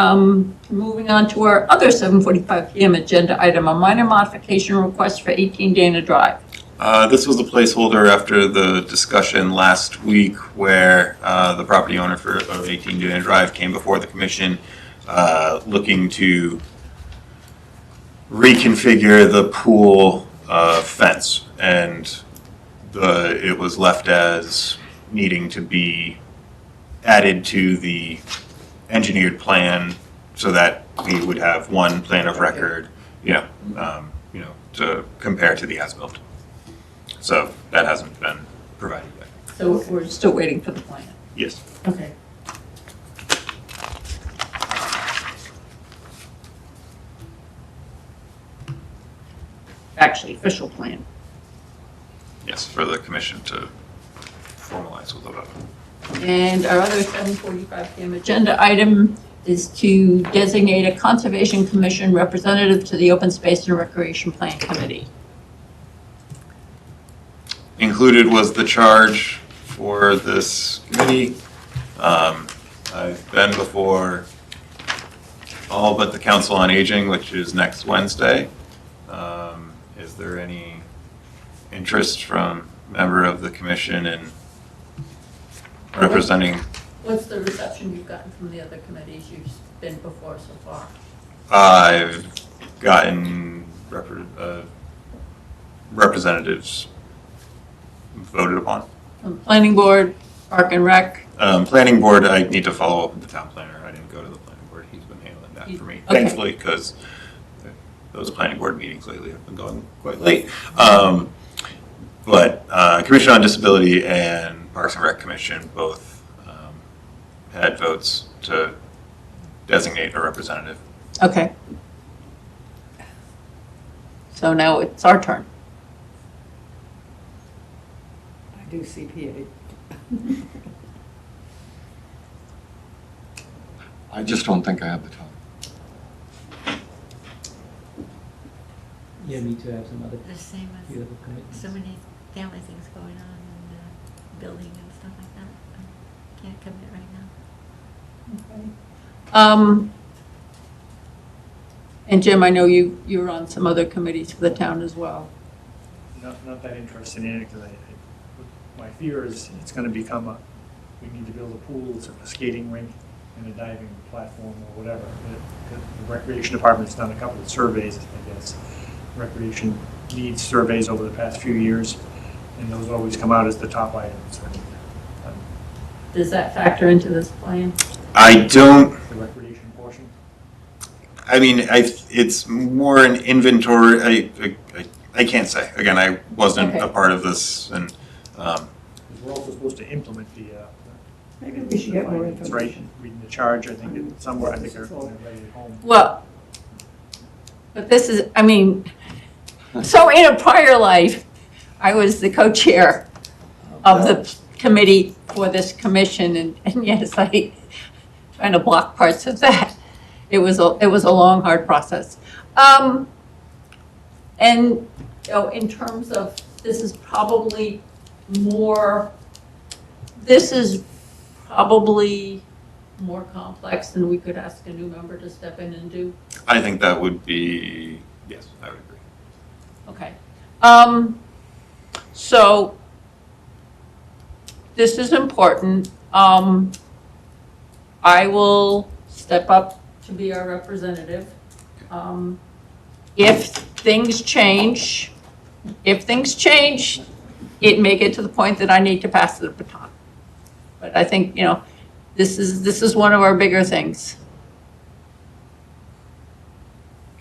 moving on to our other 7:45 PM agenda item, a minor modification request for 18 Dana Drive. This was a placeholder after the discussion last week where the property owner of 18 Dana Drive came before the commission looking to reconfigure the pool fence, and it was left as needing to be added to the engineered plan so that we would have one plan of record, to compare to the as-built. So that hasn't been provided yet. So we're still waiting for the plan. Yes. Okay. Actually, official plan. Yes, for the commission to formalize with a vote. And our other 7:45 PM agenda item is to designate a Conservation Commission representative to the Open Space and Recreation Plan Committee. Included was the charge for this committee. I've been before all but the Council on Aging, which is next Wednesday. Is there any interest from a member of the commission in representing? What's the reception you've gotten from the other committees you've been before so far? I've gotten representatives voted upon. Planning Board, Park and Rec. Planning board, I need to follow up with the town planner. I didn't go to the planning board. He's been handling that for me, Okay. thankfully, because those planning board meetings lately have been going quite late. But Commission on Disability and Parks and Rec Commission both had votes to designate a representative. Okay. So now it's our turn. I do CPA. I just don't think I have the time. Yeah, me too, I have some other, The same few as other commitments. so many family things going on in the building and stuff like that. I can't commit right now. And Jim, I know you're on some other committees for the town as well. Not that interested in it, because my fear is it's gonna become we need to build a pool, a skating rink, and a diving platform or whatever. The Recreation Department's done a couple of surveys, I guess. Recreation needs surveys over the past few years, and those always come out as the top items. Does that factor into this plan? I don't, The recreation portion. I mean, it's more an inventory, I can't say. Again, I wasn't Okay. a part of this, and Because we're also supposed to implement the. Maybe we should get more It's right, information. reading the charge, I think, it's somewhere, I think they're ready at home. Well, but this is, I mean, so in a prior life, I was the co-chair of the committee for this commission, and yes, I trying to block parts of that. It was a long, hard process. And in terms of, this is probably more complex than we could ask a new member to step in and do. I think that would be, yes, I would agree. Okay. So this is important. I will step up to be our representative. If things change, it may get to the point that I need to pass the baton. But I think, this is one of our bigger things.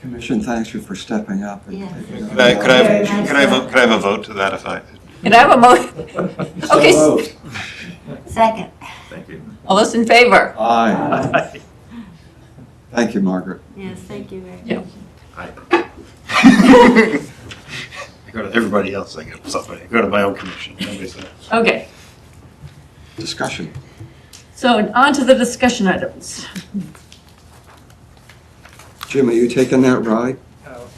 Commission thanks you for stepping up. and Yeah. taking on Could I that. have a vote to that if I? Can I have a motion? Okay, So moved. Second. Thank you. all those in favor? Aye. Thank you, Margaret. Yes, thank you very Yeah. much. I go to everybody else, I get something. I go to my own commission. Nobody said. Okay, Discussion. so on to the discussion items. Jim, are you taking that ride?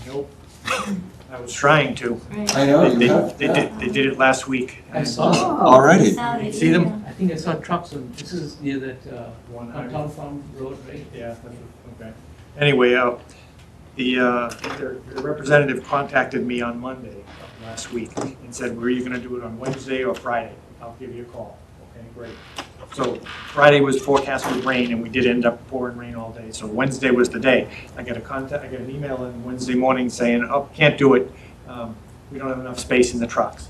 Nope. I was trying to. Right. I know, They you have. did it last week. I saw, Already? Saw the See them? email. I think I saw trucks, and this is near that, 100. Town Farm Road, right? Yeah, okay. Anyway, the representative contacted me on Monday of last week and said, were you gonna do it on Wednesday or Friday? I'll give you a call. Okay, great. So Friday was forecast with rain, and we did end up pouring rain all day. So Wednesday was the day. I got an email on Wednesday morning saying, oh, can't do it. We don't have enough space in the trucks.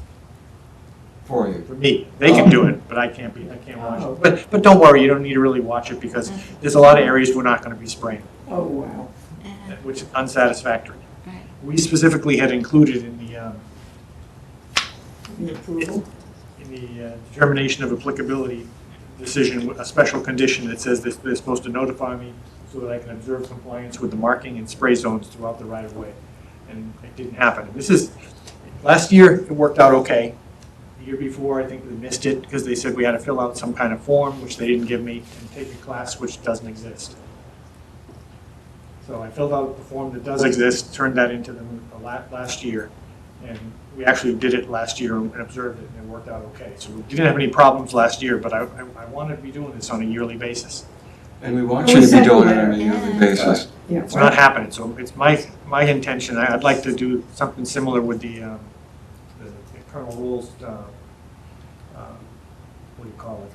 For you. For me, they can do it, but I can't watch it. But don't worry, you don't need to really watch it because there's a lot of areas we're not gonna be spraying, Oh, wow. Yeah, which is unsatisfactory. right. We specifically had included in The approval? the determination of applicability decision, a special condition that says that they're supposed to notify me so that I can observe compliance with the marking and spray zones throughout the right of way. And it didn't happen. Last year, it worked out okay. The year before, I think we missed it because they said we had to fill out some kind of form, which they didn't give me, and take a class which doesn't exist. So I filled out the form that does exist, turned that into them last year, and we actually did it last year and observed it, and it worked out okay. So we didn't have any problems last year, but I wanted to be doing this on a yearly basis. And we want you to be doing it on a yearly basis. Yeah. It's not happening, so it's my intention. I'd like to do something similar with the internal rules, what do you call it?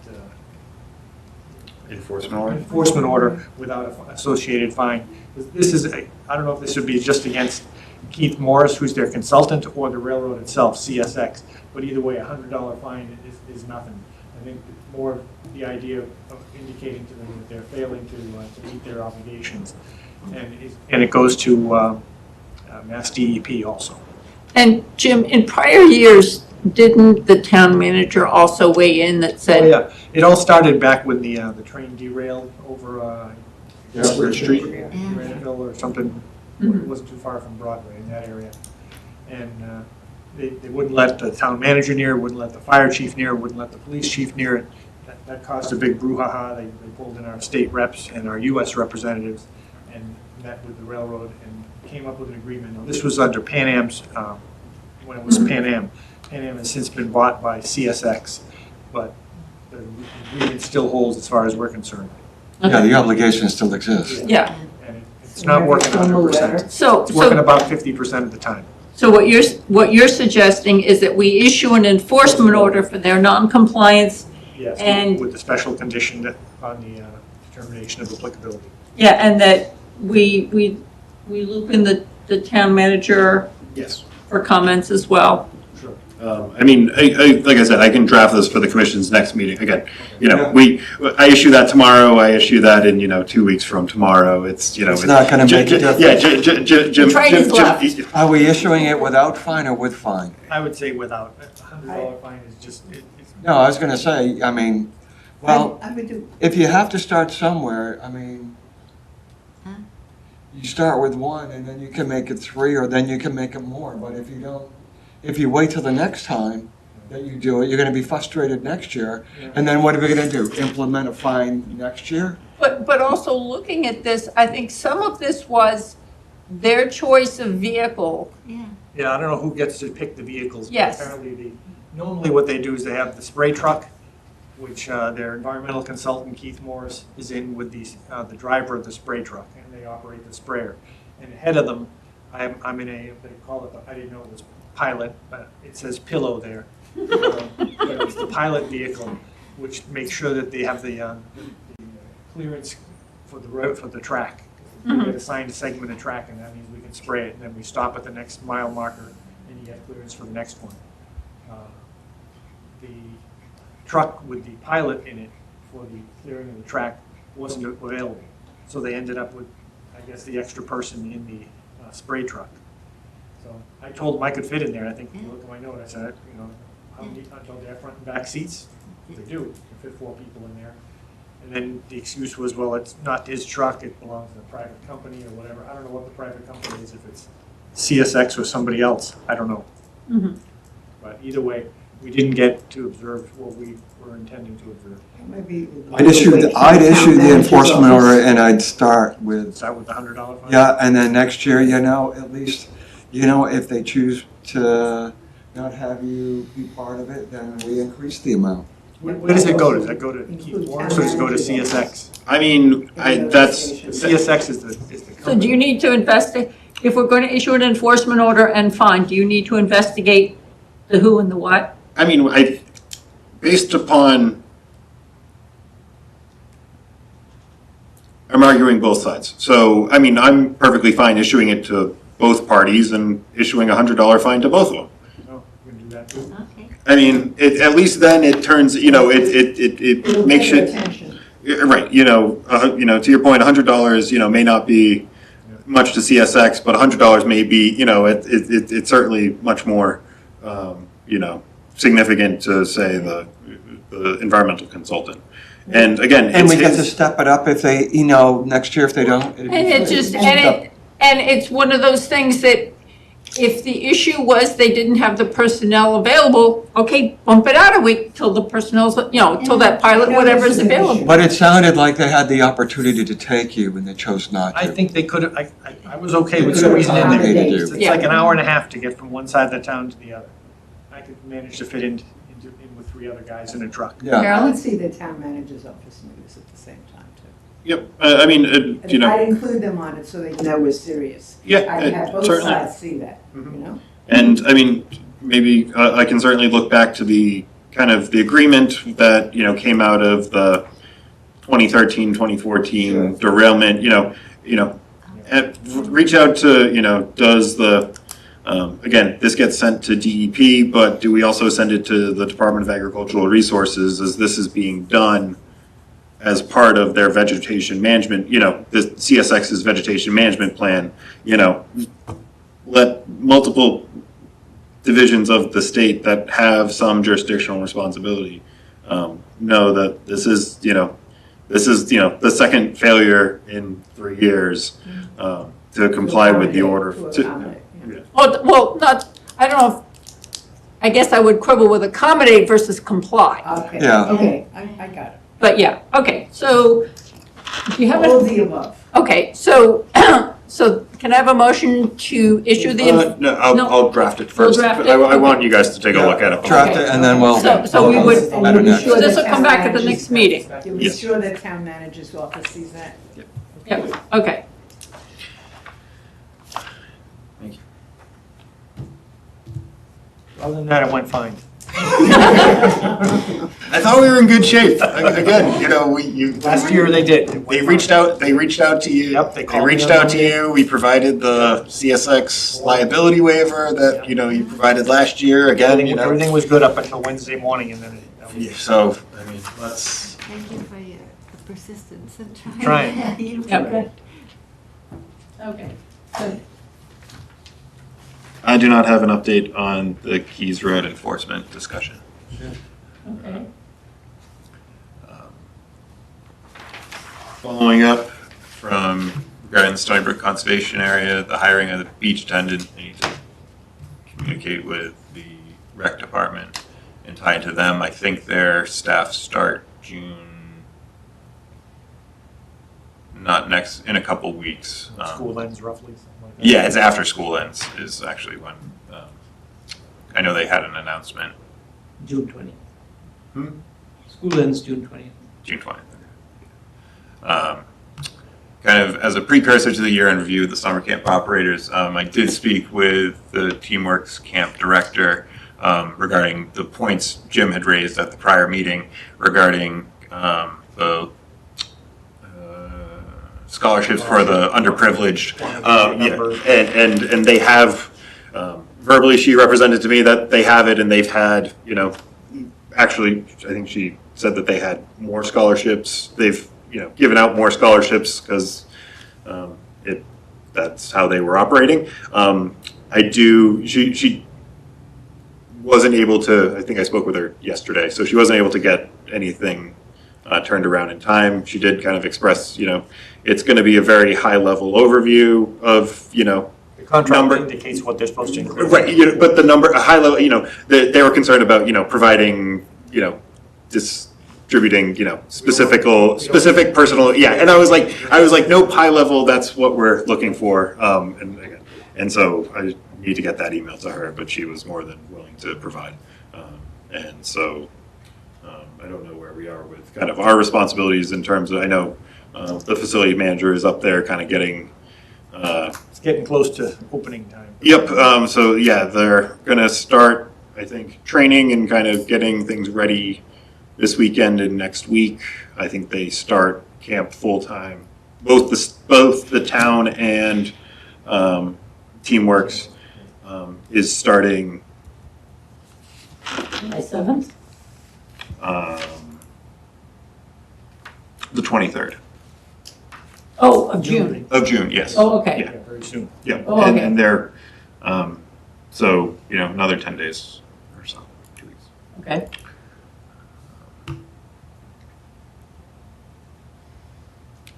Enforcement order? Enforcement order without an associated fine. This is, I don't know if this would be just against Keith Morris, who's their consultant, or the railroad itself, CSX, but either way, $100 fine is nothing. I think more the idea of indicating to them that they're failing to meet their obligations. And it goes to Mass DEP also. And Jim, in prior years, didn't the town manager also weigh in that Oh, said, yeah, it all started back when the train derailed over Westford Street, Yeah. Granville or something. It wasn't too far from Broadway in that area. And they wouldn't let the town manager near, wouldn't let the fire chief near, wouldn't let the police chief near it. That caused a big brouhaha. They pulled in our state reps and our US representatives and met with the railroad and came up with an agreement. Now, this was under Pan Am's, when it was Pan Am. Pan Am has since been bought by CSX, but the agreement still holds as far as we're concerned. Yeah, the obligation still exists. yeah. And it's not working 100%. So, It's working about 50% of the time. So what you're suggesting is that we issue an enforcement order for their non-compliance, Yes, And- with the special condition that on the determination of applicability. yeah, and that we loop in the town manager Yes, for comments as well. sure. I mean, like I said, I can draft this for the commission's next meeting. Again, Yeah. I issue that tomorrow, I issue that in, 2 weeks from tomorrow. It's. It's not gonna make a difference. Yeah, Jim. The train is left. Are we issuing it without fine or with fine? I would say without, $100 fine is just, it's. No, I was gonna say, I mean, well, I would do, if you have to start somewhere, I mean, Huh? you start with one and then you can make it three or then you can make it more. But if you don't, if you wait till the next time, that you do it, you're gonna be frustrated next year. And then what are we gonna do? Implement a fine next year? But also looking at this, I think some of this was their choice of vehicle. Yeah. Yeah, I don't know who gets to pick the vehicles. But Yes. Apparently, normally what they do is they have the spray truck, which their environmental consultant, Keith Morris, is in with the driver of the spray truck, and they operate the sprayer. And ahead of them, I'm in they call it, I didn't know it was pilot, but it says pillow there. But it's the pilot vehicle, which makes sure that they have the clearance for the road, for the track. We get assigned a segment of track, and that means we can spray it, and then we stop at the next mile marker, and you get clearance for the next one. The truck with the pilot in it for the clearing of the track wasn't available, so they ended up with, I guess, the extra person in the spray truck. So I told them I could fit in there. I think if you look at my note, I said, you know, how many, until they have front and back seats? They do. You can fit 4 people in there. And then the excuse was, well, it's not his truck, it belongs to a private company or whatever. I don't know what the private company is, if it's CSX or somebody else, I don't know. But either way, we didn't get to observe what we were intending to observe. Maybe. I'd issue the enforcement order and I'd start with, Start with the $100 fine? yeah, and then next year, you know, at least, you know, if they choose to not have you be part of it, then we increase the amount. Where does it go? Does that go to Keith Morris or does it go to CSX? I mean, that's, CSX is the company. So do you need to investigate, if we're going to issue an enforcement order and fine, do you need to investigate the who and the what? I mean, based upon, I'm arguing both sides. So, I mean, I'm perfectly fine issuing it to both parties and issuing a $100 fine to both of them. No, we can do that too. Okay. I mean, at least then it turns, you know, it makes it, right, you know, to your point, $100, you know, may not be much to CSX, but $100 may be, you know, it's certainly much more, you know, significant to, say, the environmental consultant. And again, And it's we get to his, step it up if they, you know, next year if they don't. And it just, and it's one of those things that if the issue was they didn't have the personnel available, okay, bump it out a week till the personnel's, you know, till that pilot, whatever is available. But it sounded like they had the opportunity to take you and they chose not I to. think they could have, I was okay with They could have squeezing in there. accommodated you. It's like an hour and a half to get from one side of the town to the other. I could manage to fit in with 3 other guys in a truck. Yeah. I would see the town manager's office notice at the same time too. yep, I mean, And you know, I'd include them on it so they know we're serious. yeah, I'd have both certainly. sides see that, you know? And I mean, maybe I can certainly look back to the kind of the agreement that, you know, came out of the 2013, 2014 derailment, reach out to, you know, does the, again, this gets sent to DEP, but do we also send it to the Department of Agricultural Resources as this is being done as part of their vegetation management, you know, the CSX's vegetation management plan, you know, let multiple divisions of the state that have some jurisdictional responsibility know that this is the second failure in 3 years to comply with the order. To accommodate, yeah. Well, not, I don't know, I guess I would quibble with accommodate versus comply. Okay, Yeah. okay, I got it. But yeah, okay, so do you have All a, of the above. okay, so, so can I have a motion to issue the, No, No. I'll draft it You'll first. draft it? I want you guys to take a look at it. Draft it and then we'll. So we would- And Better you'll be next. sure So this the will come town back at the manager's- next meeting? You'll be Yes. sure the town manager's office sees that? yeah, okay. Other than that, it went fine. I thought we were in good shape. Again, you know, Last year they did. They reached out to you. Yep, they called me reached on out to you. We provided the CSX liability waiver that, you know, you provided last year. Again, you know. Everything was good up until Wednesday morning and then Yeah, so, I mean, let's. Thank you for your persistence and trying. Trying. You Yep. did it. Okay. So I do not have an update on the Keys Road enforcement discussion. okay. Following up from regarding the Stony Brook Conservation Area, the hiring of the beach attendant, I need to communicate with the rec department and tie into them. I think their staff start in a couple weeks. School ends roughly, something like that? Yeah, it's after school ends is actually when, I know they had an announcement. June 20th. Hmm? School ends June 20th. June 20th. Kind of as a precursor to the year-end review of the summer camp operators, I did speak with the Teamworks camp director regarding the points Jim had raised at the prior meeting regarding the scholarships for the underprivileged. And they have, verbally she represented to me that they have it and they've had, actually, I think she said that they had more scholarships. They've, given out more scholarships because that's how they were operating. She wasn't able to, I think I spoke with her yesterday, so she wasn't able to get anything turned around in time. She did kind of express, it's going to be a very high level overview of, The contract indicates what they're supposed to include. right, but the number, a high level, they were concerned about, providing, distributing, specific personal, and I was like, nope, high level, that's what we're looking for. And so I need to get that email to her, but she was more than willing to provide. And so I don't know where we are with kind of our responsibilities in terms of, I know the facility manager is up there kind of getting. It's getting close to opening time. Yep, so yeah, they're gonna start, I think, training and kind of getting things ready this weekend and next week. I think they start camp full-time. Both the town and Teamworks is starting July 7th? The 23rd Oh, of June. of June, yes. Oh, okay. Yeah. Yeah, very soon. Yeah, Oh, and, okay. and they're, so, another 10 days or so, 2 weeks. Okay.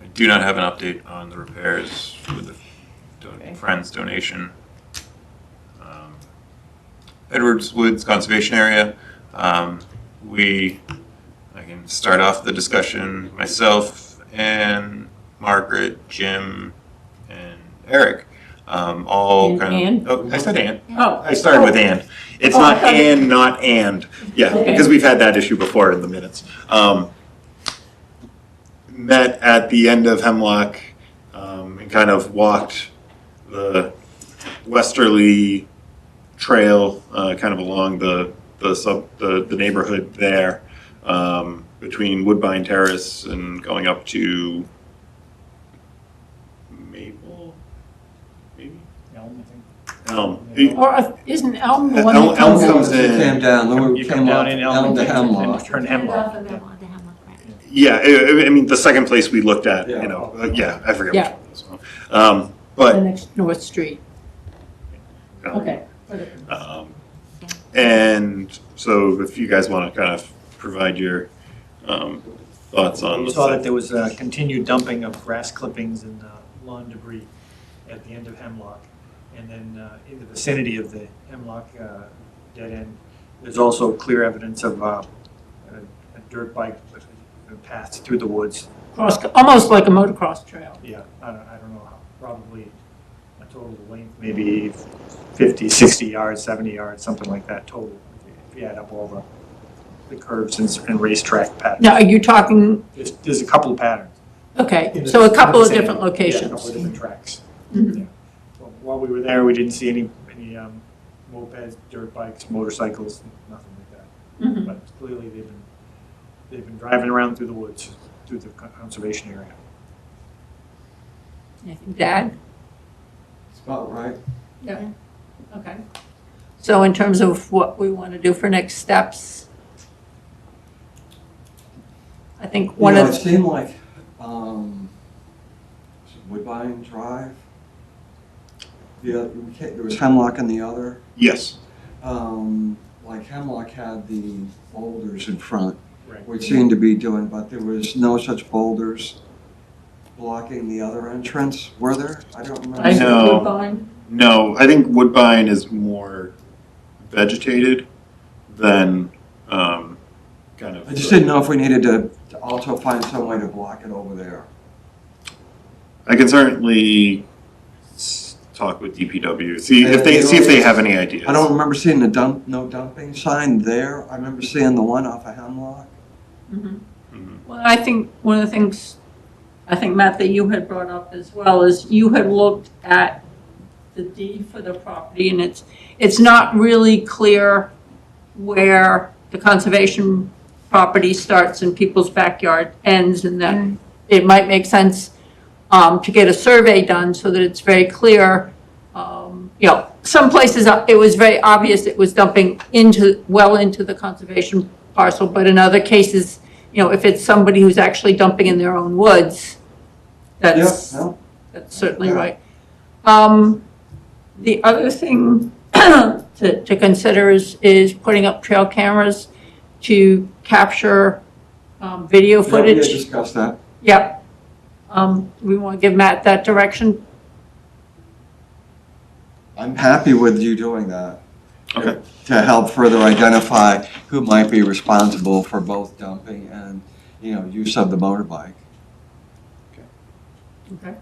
I do not have an update on the repairs with the Okay. Friends donation. Edwards Woods Conservation Area. I can start off the discussion, myself and Margaret, Jim, and Eric. All And kind Ann? of. Oh, I said Ann. Oh. I started with Ann. It's Oh, I not thought it- Ann, not and. Yeah, Okay. because we've had that issue before in the minutes. Met at the end of Hemlock and kind of walked the westerly trail kind of along the neighborhood there between Woodbine Terrace and going up to Maple, maybe? Elm, I think. Elm. Or isn't Elm the one Elm that comes comes in? in. Came down, then we You come came down up in Elm to and Hemlock. turn Hemlock. Off of them onto Hemlock, right? Yeah, I mean, the second place we looked at, Yeah. I forget Yeah. which one it was. The But, next North Street. Okay. and so if you guys want to kind of provide your thoughts on We the saw that there was continued dumping of grass clippings and lawn debris at the end of Hemlock. And then in the vicinity of the Hemlock dead end, there's also clear evidence of a dirt bike path through the woods. Almost like a motocross trail. Yeah, I don't know, probably a total length, maybe 50, 60 yards, 70 yards, something like that total, if you add up all the curves and racetrack patterns. Now, are you talking, There's a couple of patterns. okay, In the- so a couple of in the different same- Yeah, a locations. couple of different tracks. Mhm. Yeah. Well, while we were there, we didn't see any mopeds, dirt bikes, motorcycles, nothing like that. Mhm. But clearly they've been driving around through the woods, through the conservation area. Anything to add? It's about right. Yeah. Okay. So in terms of what we want to do for next steps, I think one You of, know, it seemed like, Woodbine Drive, there was Hemlock and the other. Yes. Like Hemlock had the boulders in front, Right. which seemed to be doing, but there was no such boulders blocking the other entrance, were there? I don't remember. I know. Woodbine. No, I think Woodbine is more vegetated than kind of. I just didn't know if we needed to also find some way to block it over there. I can certainly talk with DPW, see if they have any ideas. I don't remember seeing the no dumping sign there. I remember seeing the one off of Hemlock. Mhm. Mhm. Well, I think one of the things, I think, Matt, that you had brought up as well is you had looked at the deed for the property, and it's not really clear where the conservation property starts and people's backyard ends, and then it might make sense to get a survey done so that it's very clear. You know, some places it was very obvious it was dumping well into the conservation parcel, but in other cases, you know, if it's somebody who's actually dumping in their own woods, that's certainly right. The other thing to consider is putting up trail cameras to capture video Yeah, we footage. had discussed that. Yep. We want to give Matt that direction. I'm happy with you doing that. Okay. To help further identify who might be responsible for both dumping and, use of the motorbike. Okay.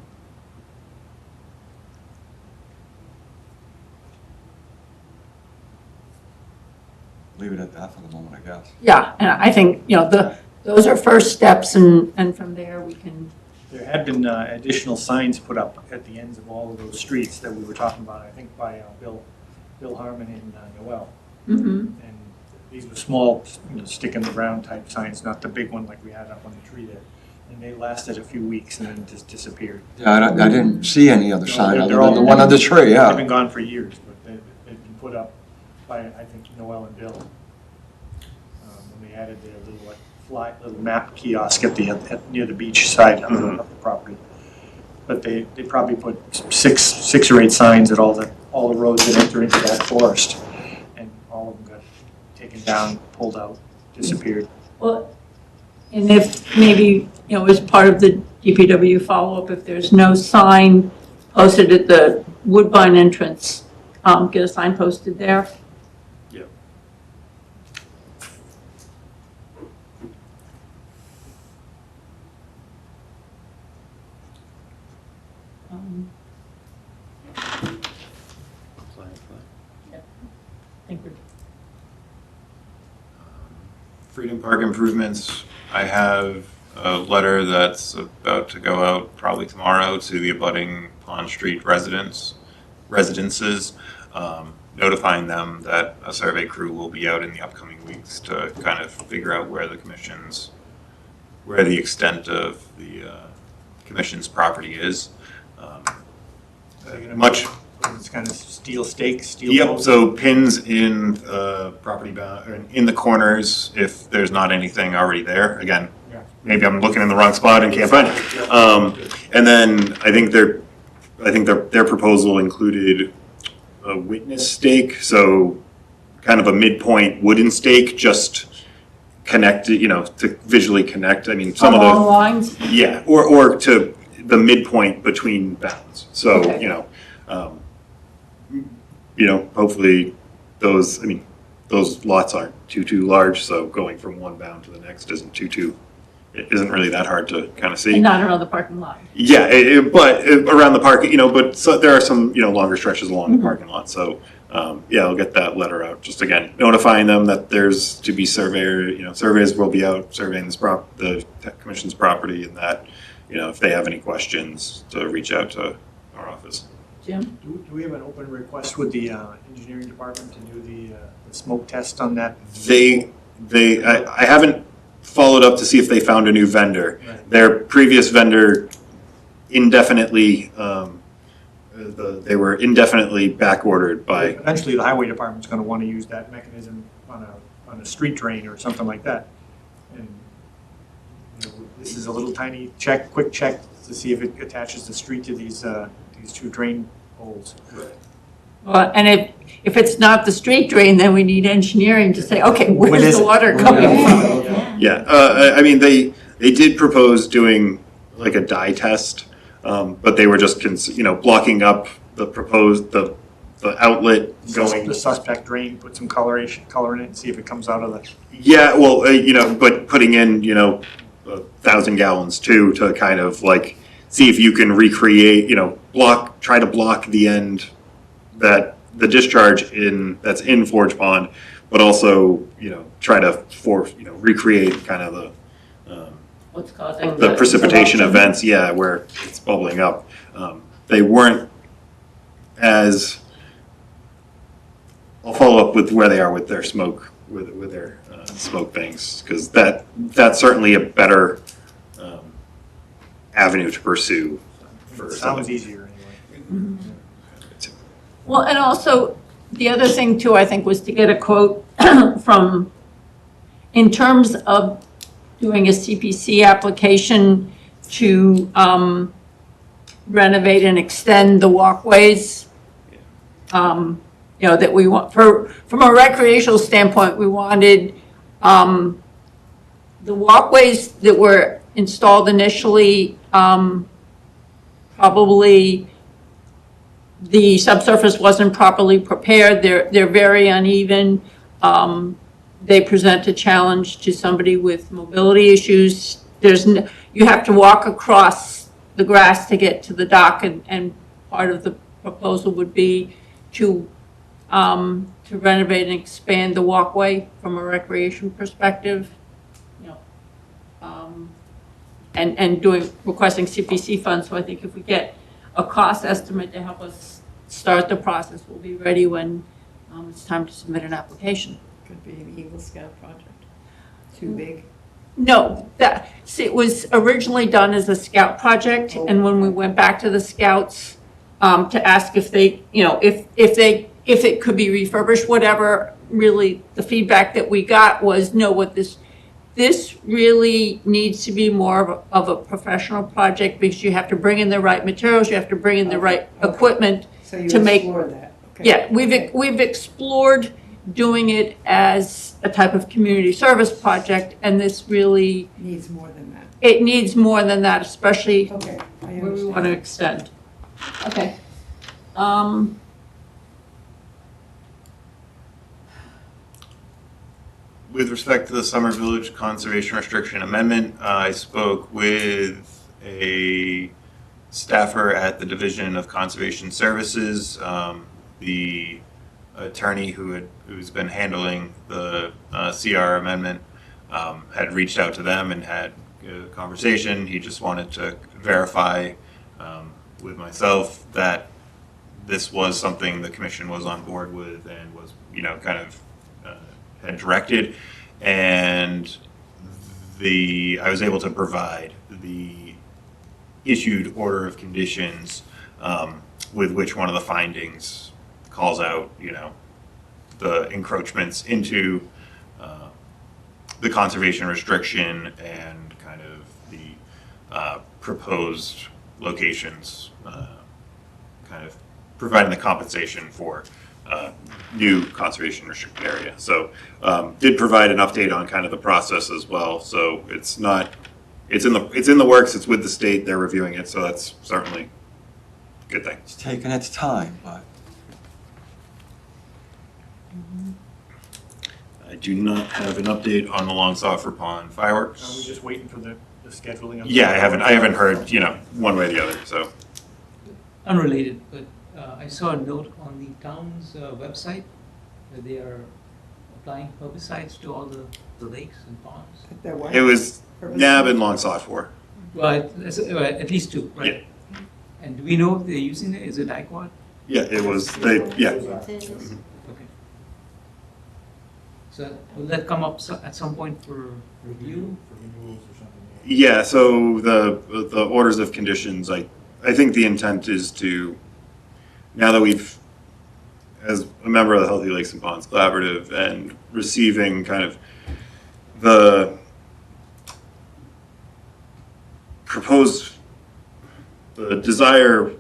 Leave it at that for the moment, I guess. Yeah, and I think, you know, those are first steps, and from there we can, There had been additional signs put up at the ends of all of those streets that we were talking about, I think by Bill Harmon and Noel. mhm. And these were small, stick in the ground type signs, not the big one like we had up on the tree there. And they lasted a few weeks and then just disappeared. Yeah, I didn't see any other No, sign they're other all- than the one on the tree, They've yeah. been gone for years, but they've been put up by, I think, Noel and Bill. When they added their little map kiosk near the beach side of the property. But they probably put six or eight signs at all the roads that enter into that forest. And all of them got taken down, pulled out, disappeared. Well, and if maybe, you know, as part of the DPW follow-up, if there's no sign posted at the Woodbine entrance, get a sign posted there. Yep. I think we're Freedom Park improvements, I have a letter that's about to go out probably tomorrow to the abutting Pond Street residences, notifying them that a survey crew will be out in the upcoming weeks to kind of figure out where the extent of the commission's property is. Much. It's kind of steel stakes, steel Yep, posts. so pins in property bound, or in the corners if there's not anything already there. Again, Yeah. maybe I'm looking in the wrong spot and can't find it. And then I think their proposal included a witness stake, so kind of a midpoint wooden stake, just connected, to visually connect. I mean, some of along the, lines. yeah, or to the midpoint between bounds. So, Okay. Hopefully those lots aren't too large, so going from one bound to the next it isn't really that hard to kind of see. And not around the parking lot. Yeah, but around the park, but there are some, longer stretches along the parking lot, so, I'll get that letter out, just again, notifying them that there's to be surveys will be out surveying the commission's property, and that, if they have any questions, to reach out to our office. Jim? Do we have an open request with the engineering department to do the smoke test on that? I haven't followed up to see if they found a new vendor. Right. Their previous vendor indefinitely, they were indefinitely back ordered by, Eventually, the highway department's gonna wanna use that mechanism on a street drain or something like that. And this is a little tiny quick check to see if it attaches the street to these two drain holes. Well, and if it's not the street drain, then we need engineering to say, okay, When where's is the it? water coming from? yeah. I mean, they did propose doing like a dye test, but they were just, blocking up the the outlet going. The suspect drain, put some color in it, and see if it comes out of the. Yeah, well, but putting in, 1,000 gallons too, to kind of like see if you can recreate, try to block the end that the discharge that's in Forge Pond, but also, try to recreate kind of What's causing the precipitation eruption? events, yeah, where it's bubbling up. They weren't as, I'll follow up with where they are with their smoke, with their smoke things, because that's certainly a better avenue to pursue. For Sounds something. easier anyway. Well, and also, the other thing too, I think, was to get a quote from, in terms of doing a CPC application to renovate and extend the walkways. That we want, from a recreational standpoint, we wanted the walkways that were installed initially, probably the subsurface wasn't properly prepared. They're very uneven. They present a challenge to somebody with mobility issues. You have to walk across the grass to get to the dock, and part of the proposal would be to renovate and expand the walkway from a recreation perspective. And requesting CPC funds. So I think if we get a cost estimate to help us start the process, we'll be ready when it's time to submit an application. Could be an Eagle Scout project. Too big. No, it was originally done as a scout project, and when we went back to the scouts to ask if they, if it could be refurbished, whatever, really the feedback that we got was, no, this really needs to be more of a professional project, because you have to bring in the right materials, you have to bring in the right equipment So you to make. explore that. Okay. Yeah, Okay. we've explored doing it as a type of community service project, and this really, Needs more than that. it needs more than that, especially Okay, I where we want to understand. extend. Okay. With respect to the Summer Village Conservation Restriction Amendment, I spoke with a staffer at the Division of Conservation Services. The attorney who's been handling the CR amendment had reached out to them and had a conversation. He just wanted to verify with myself that this was something the commission was on board with and was, kind of had directed, and I was able to provide the issued order of conditions with which one of the findings calls out, the encroachments into the conservation restriction and kind of the proposed locations, kind of providing the compensation for new conservation restricted area. So did provide an update on kind of the process as well. So it's in the works, it's with the state, they're reviewing it, so that's certainly a good thing. It's taken its time, but I do not have an update on the Long Soffer Pond Are we fireworks. just waiting for the scheduling? of the- Yeah, I haven't heard, one way or the other, so. Unrelated, but I saw a note on the town's website that they are applying herbicides to all the lakes and ponds. But they're what? It was Herbicide? Nab and Long Sought for. Well, at least two, right? Yeah. And do we know if they're using it? Is it dicot? Yeah, it was, yeah. Okay. So will that come up at some point for review? For renewals or something. Yeah, so the orders of conditions, I think the intent is to, now that we've, as a member of the Healthy Lakes and Ponds Collaborative and receiving kind of the proposed, the desire,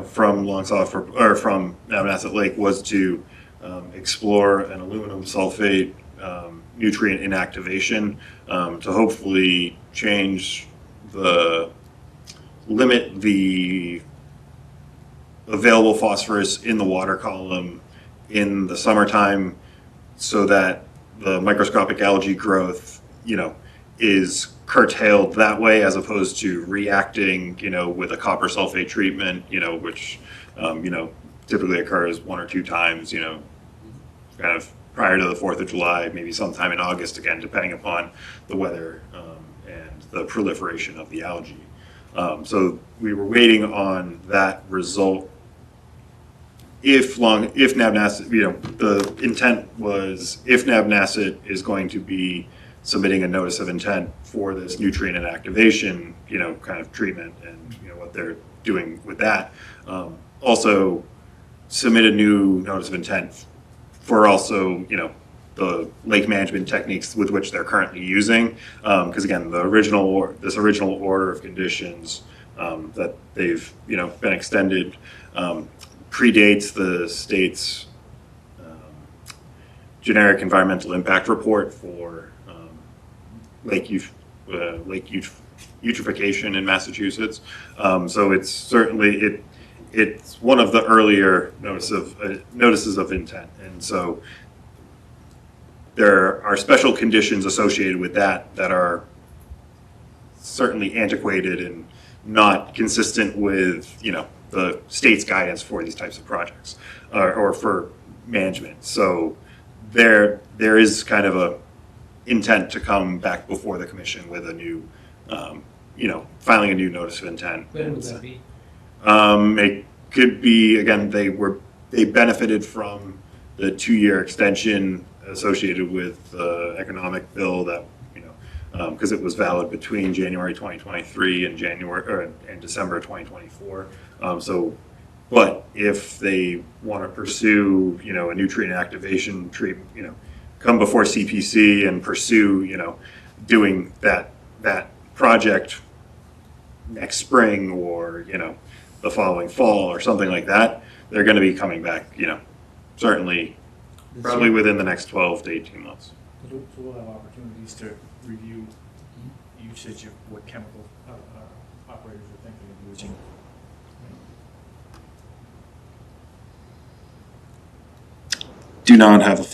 from Long South or from Navasset Lake was to explore an aluminum sulfate nutrient inactivation to hopefully limit the available phosphorus in the water column in the summertime so that the microscopic algae growth, is curtailed that way as opposed to reacting, with a copper sulfate treatment, which, typically occurs 1 or 2 times, kind of prior to the 4th of July, maybe sometime in August, again, depending upon the weather and the proliferation of the algae. So we were waiting on that result. If Nabnasset, the intent was if Nabnasset is going to be submitting a notice of intent for this nutrient inactivation, kind of treatment and, what they're doing with that, also submit a new notice of intent for also, the lake management techniques with which they're currently using. Because again, this original order of conditions that they've, been extended predates the state's generic environmental impact report for lake eutrophication in Massachusetts. So it's certainly, it's one of the earlier notices of intent. And so there are special conditions associated with that are certainly antiquated and not consistent with, the state's guidance for these types of projects or for management. So there is kind of a intent to come back before the commission with a new, filing a new notice of intent. Where would that be? It could be, again, they benefited from the 2-year extension associated with the economic bill that, because it was valid between January 2023 and December 2024. But if they want to pursue, a nutrient activation treatment, come before CPC and pursue, doing that project next spring or, the following fall or something like that, they're going to be coming back, certainly probably within the next 12 to 18 months. So we'll have opportunities to review usage of what chemical operators are thinking of using. I do not have an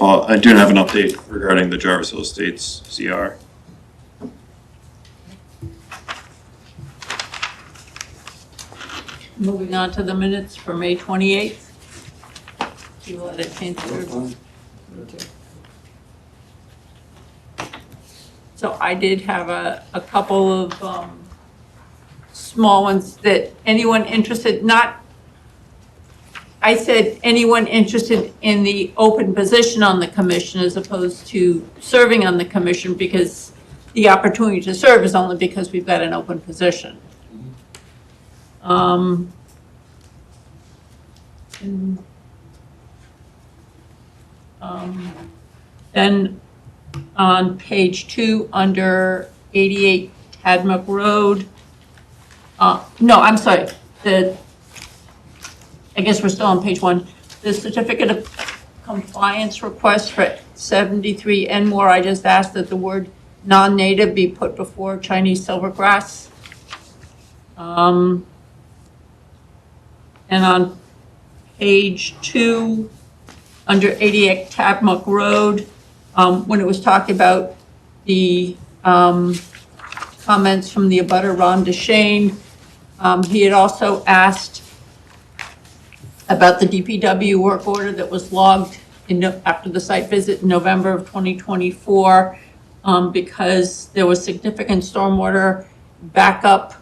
update regarding the Jarvis Hill Estates CR. Moving on to the minutes for May 28th. You will let it change. So I did have a couple of small ones that anyone interested, I said anyone interested in the open position on the commission as opposed to serving on the commission, because the opportunity to serve is only because we've got an open position. Then on page 2, under 88 Tadmuck Road, no, I'm sorry, I guess we're still on page 1. The certificate of compliance request for 73 Enmore, I just asked that the word non-native be put before Chinese silvergrass. And on page 2, under 88 Tadmuck Road, when it was talked about the comments from the abutter Ron DeShane, he had also asked about the DPW work order that was logged after the site visit in November of 2024, because there was significant stormwater backup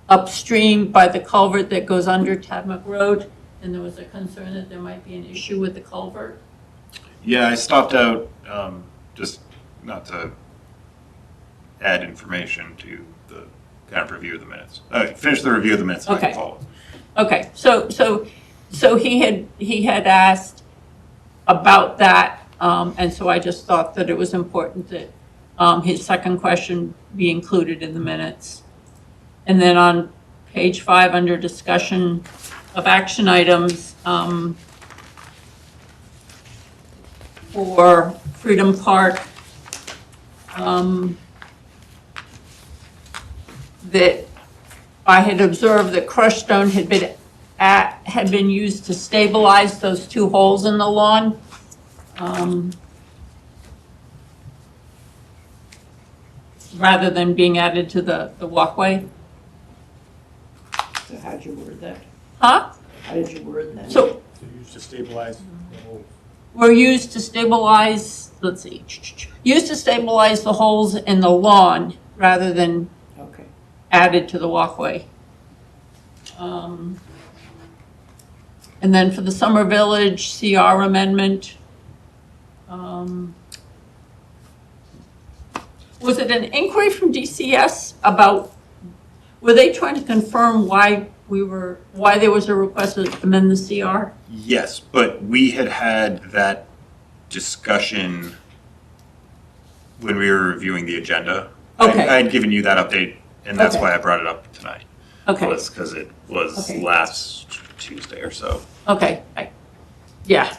upstream by the culvert that goes under Tadmuck Road, and there was a concern that there might be an issue with the culvert. Yeah, I stopped out just not to add information to the kind of review of the minutes. Finish the review of the minutes and I can follow. Okay, so he had asked about that, and so I just thought that it was important that his second question be included in the minutes. And then on page 5, under discussion of action items, for Freedom Park, that I had observed that crushed stone had been had been used to stabilize those two holes in the lawn. Rather than being added to the walkway. So how'd you word that? Huh? How did you word that? So So used to stabilize the whole. were used to stabilize, let's see, used to stabilize the holes in the lawn rather than Okay. added to the walkway. And then for the Summer Village CR amendment, was it an inquiry from DCS about, were they trying to confirm why there was a request to amend the CR? Yes, but we had that discussion when we were reviewing the agenda. Okay. I had given you that update, and that's Okay. why I brought it up tonight. Okay. Was because it was Okay. last Tuesday or so. Okay, yeah.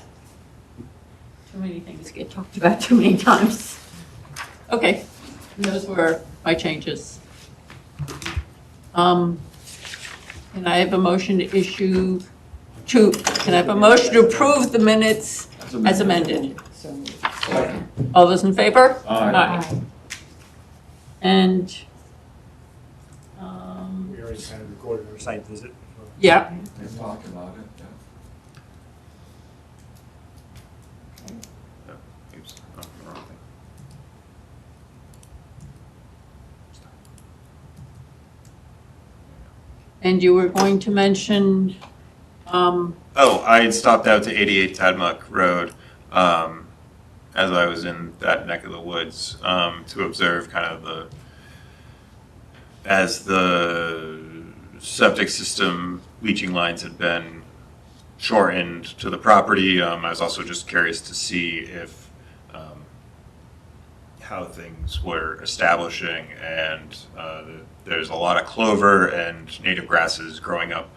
Too many things get talked about too many times. Okay, and those were my changes. Can I have a motion to issue, can I have a motion to approve the minutes as amended? So moved. All those in favor? Aye. And, We already kind of recorded our site visit. yeah, They talked about it, yeah. Oops, oh, the wrong thing. and you were going to mention, Oh, I had stopped out to 88 Tadmuck Road as I was in that neck of the woods to observe kind of as the septic system leaching lines had been shortened to the property. I was also just curious to see if how things were establishing, and there's a lot of clover and native grasses growing up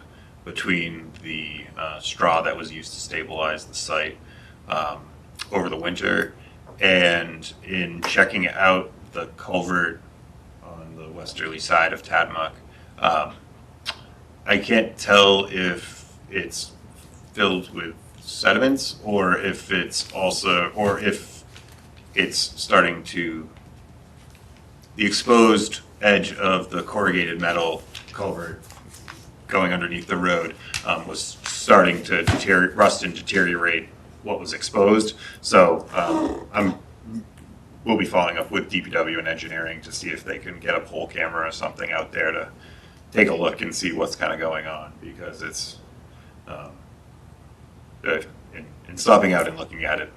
between the straw that was used to stabilize the site over the winter. And in checking out the culvert on the westerly side of Tadmuck, I can't tell if it's filled with sediments or if it's starting to, the exposed edge of the corrugated metal culvert going underneath the road was starting to rust and deteriorate what was exposed. So we'll be following up with DPW and engineering to see if they can get a pole camera or something out there to take a look and see what's kind of going on, because it's in stopping out and looking at it,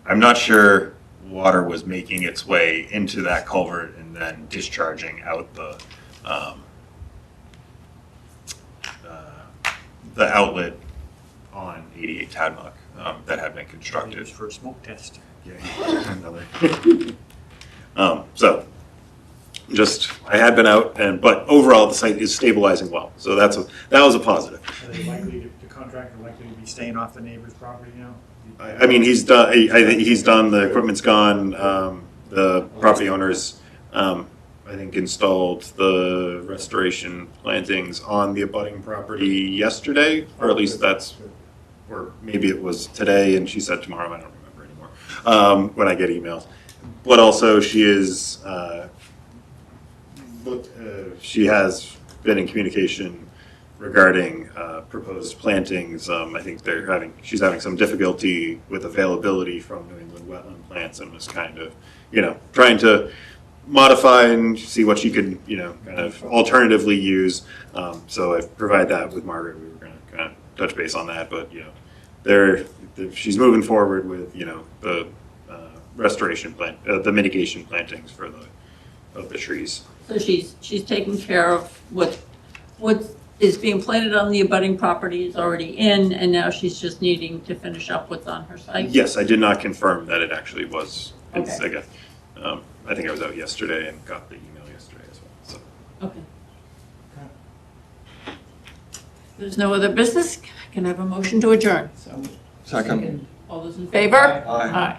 I'm not sure water was making its way into that culvert and then discharging out the outlet on 88 Tadmuck that had been constructed. Used for a smoke test. Yeah, another. So, I had been out, but overall the site is stabilizing well. So that was a positive. Are they likely the contractor likely to be staying off the neighbor's property now? I mean, he's done. I think he's done. The equipment's gone. The property owners, I think, installed the restoration plantings on the abutting property yesterday, or at least or maybe it was today, and she said tomorrow. I don't remember anymore. When I get emails, but also she is. She has been in communication regarding proposed plantings. I think she's having some difficulty with availability from New England wetland plants, and was kind of, trying to modify and see what she could, kind of alternatively use. So I provide that with Margaret. We were going to kind of touch base on that, but she's moving forward with, the restoration plant, the mitigation plantings of the trees. so she's taking care of what is being planted on the abutting property is already in, and now she's just needing to finish up what's on her site? Yes, I did not confirm that it actually was. It's, Okay. again, I think I was out yesterday and got the email yesterday as well. So. Okay. There's no other business. Can I have a motion to adjourn? So moved. Second. All those in favor? Aye.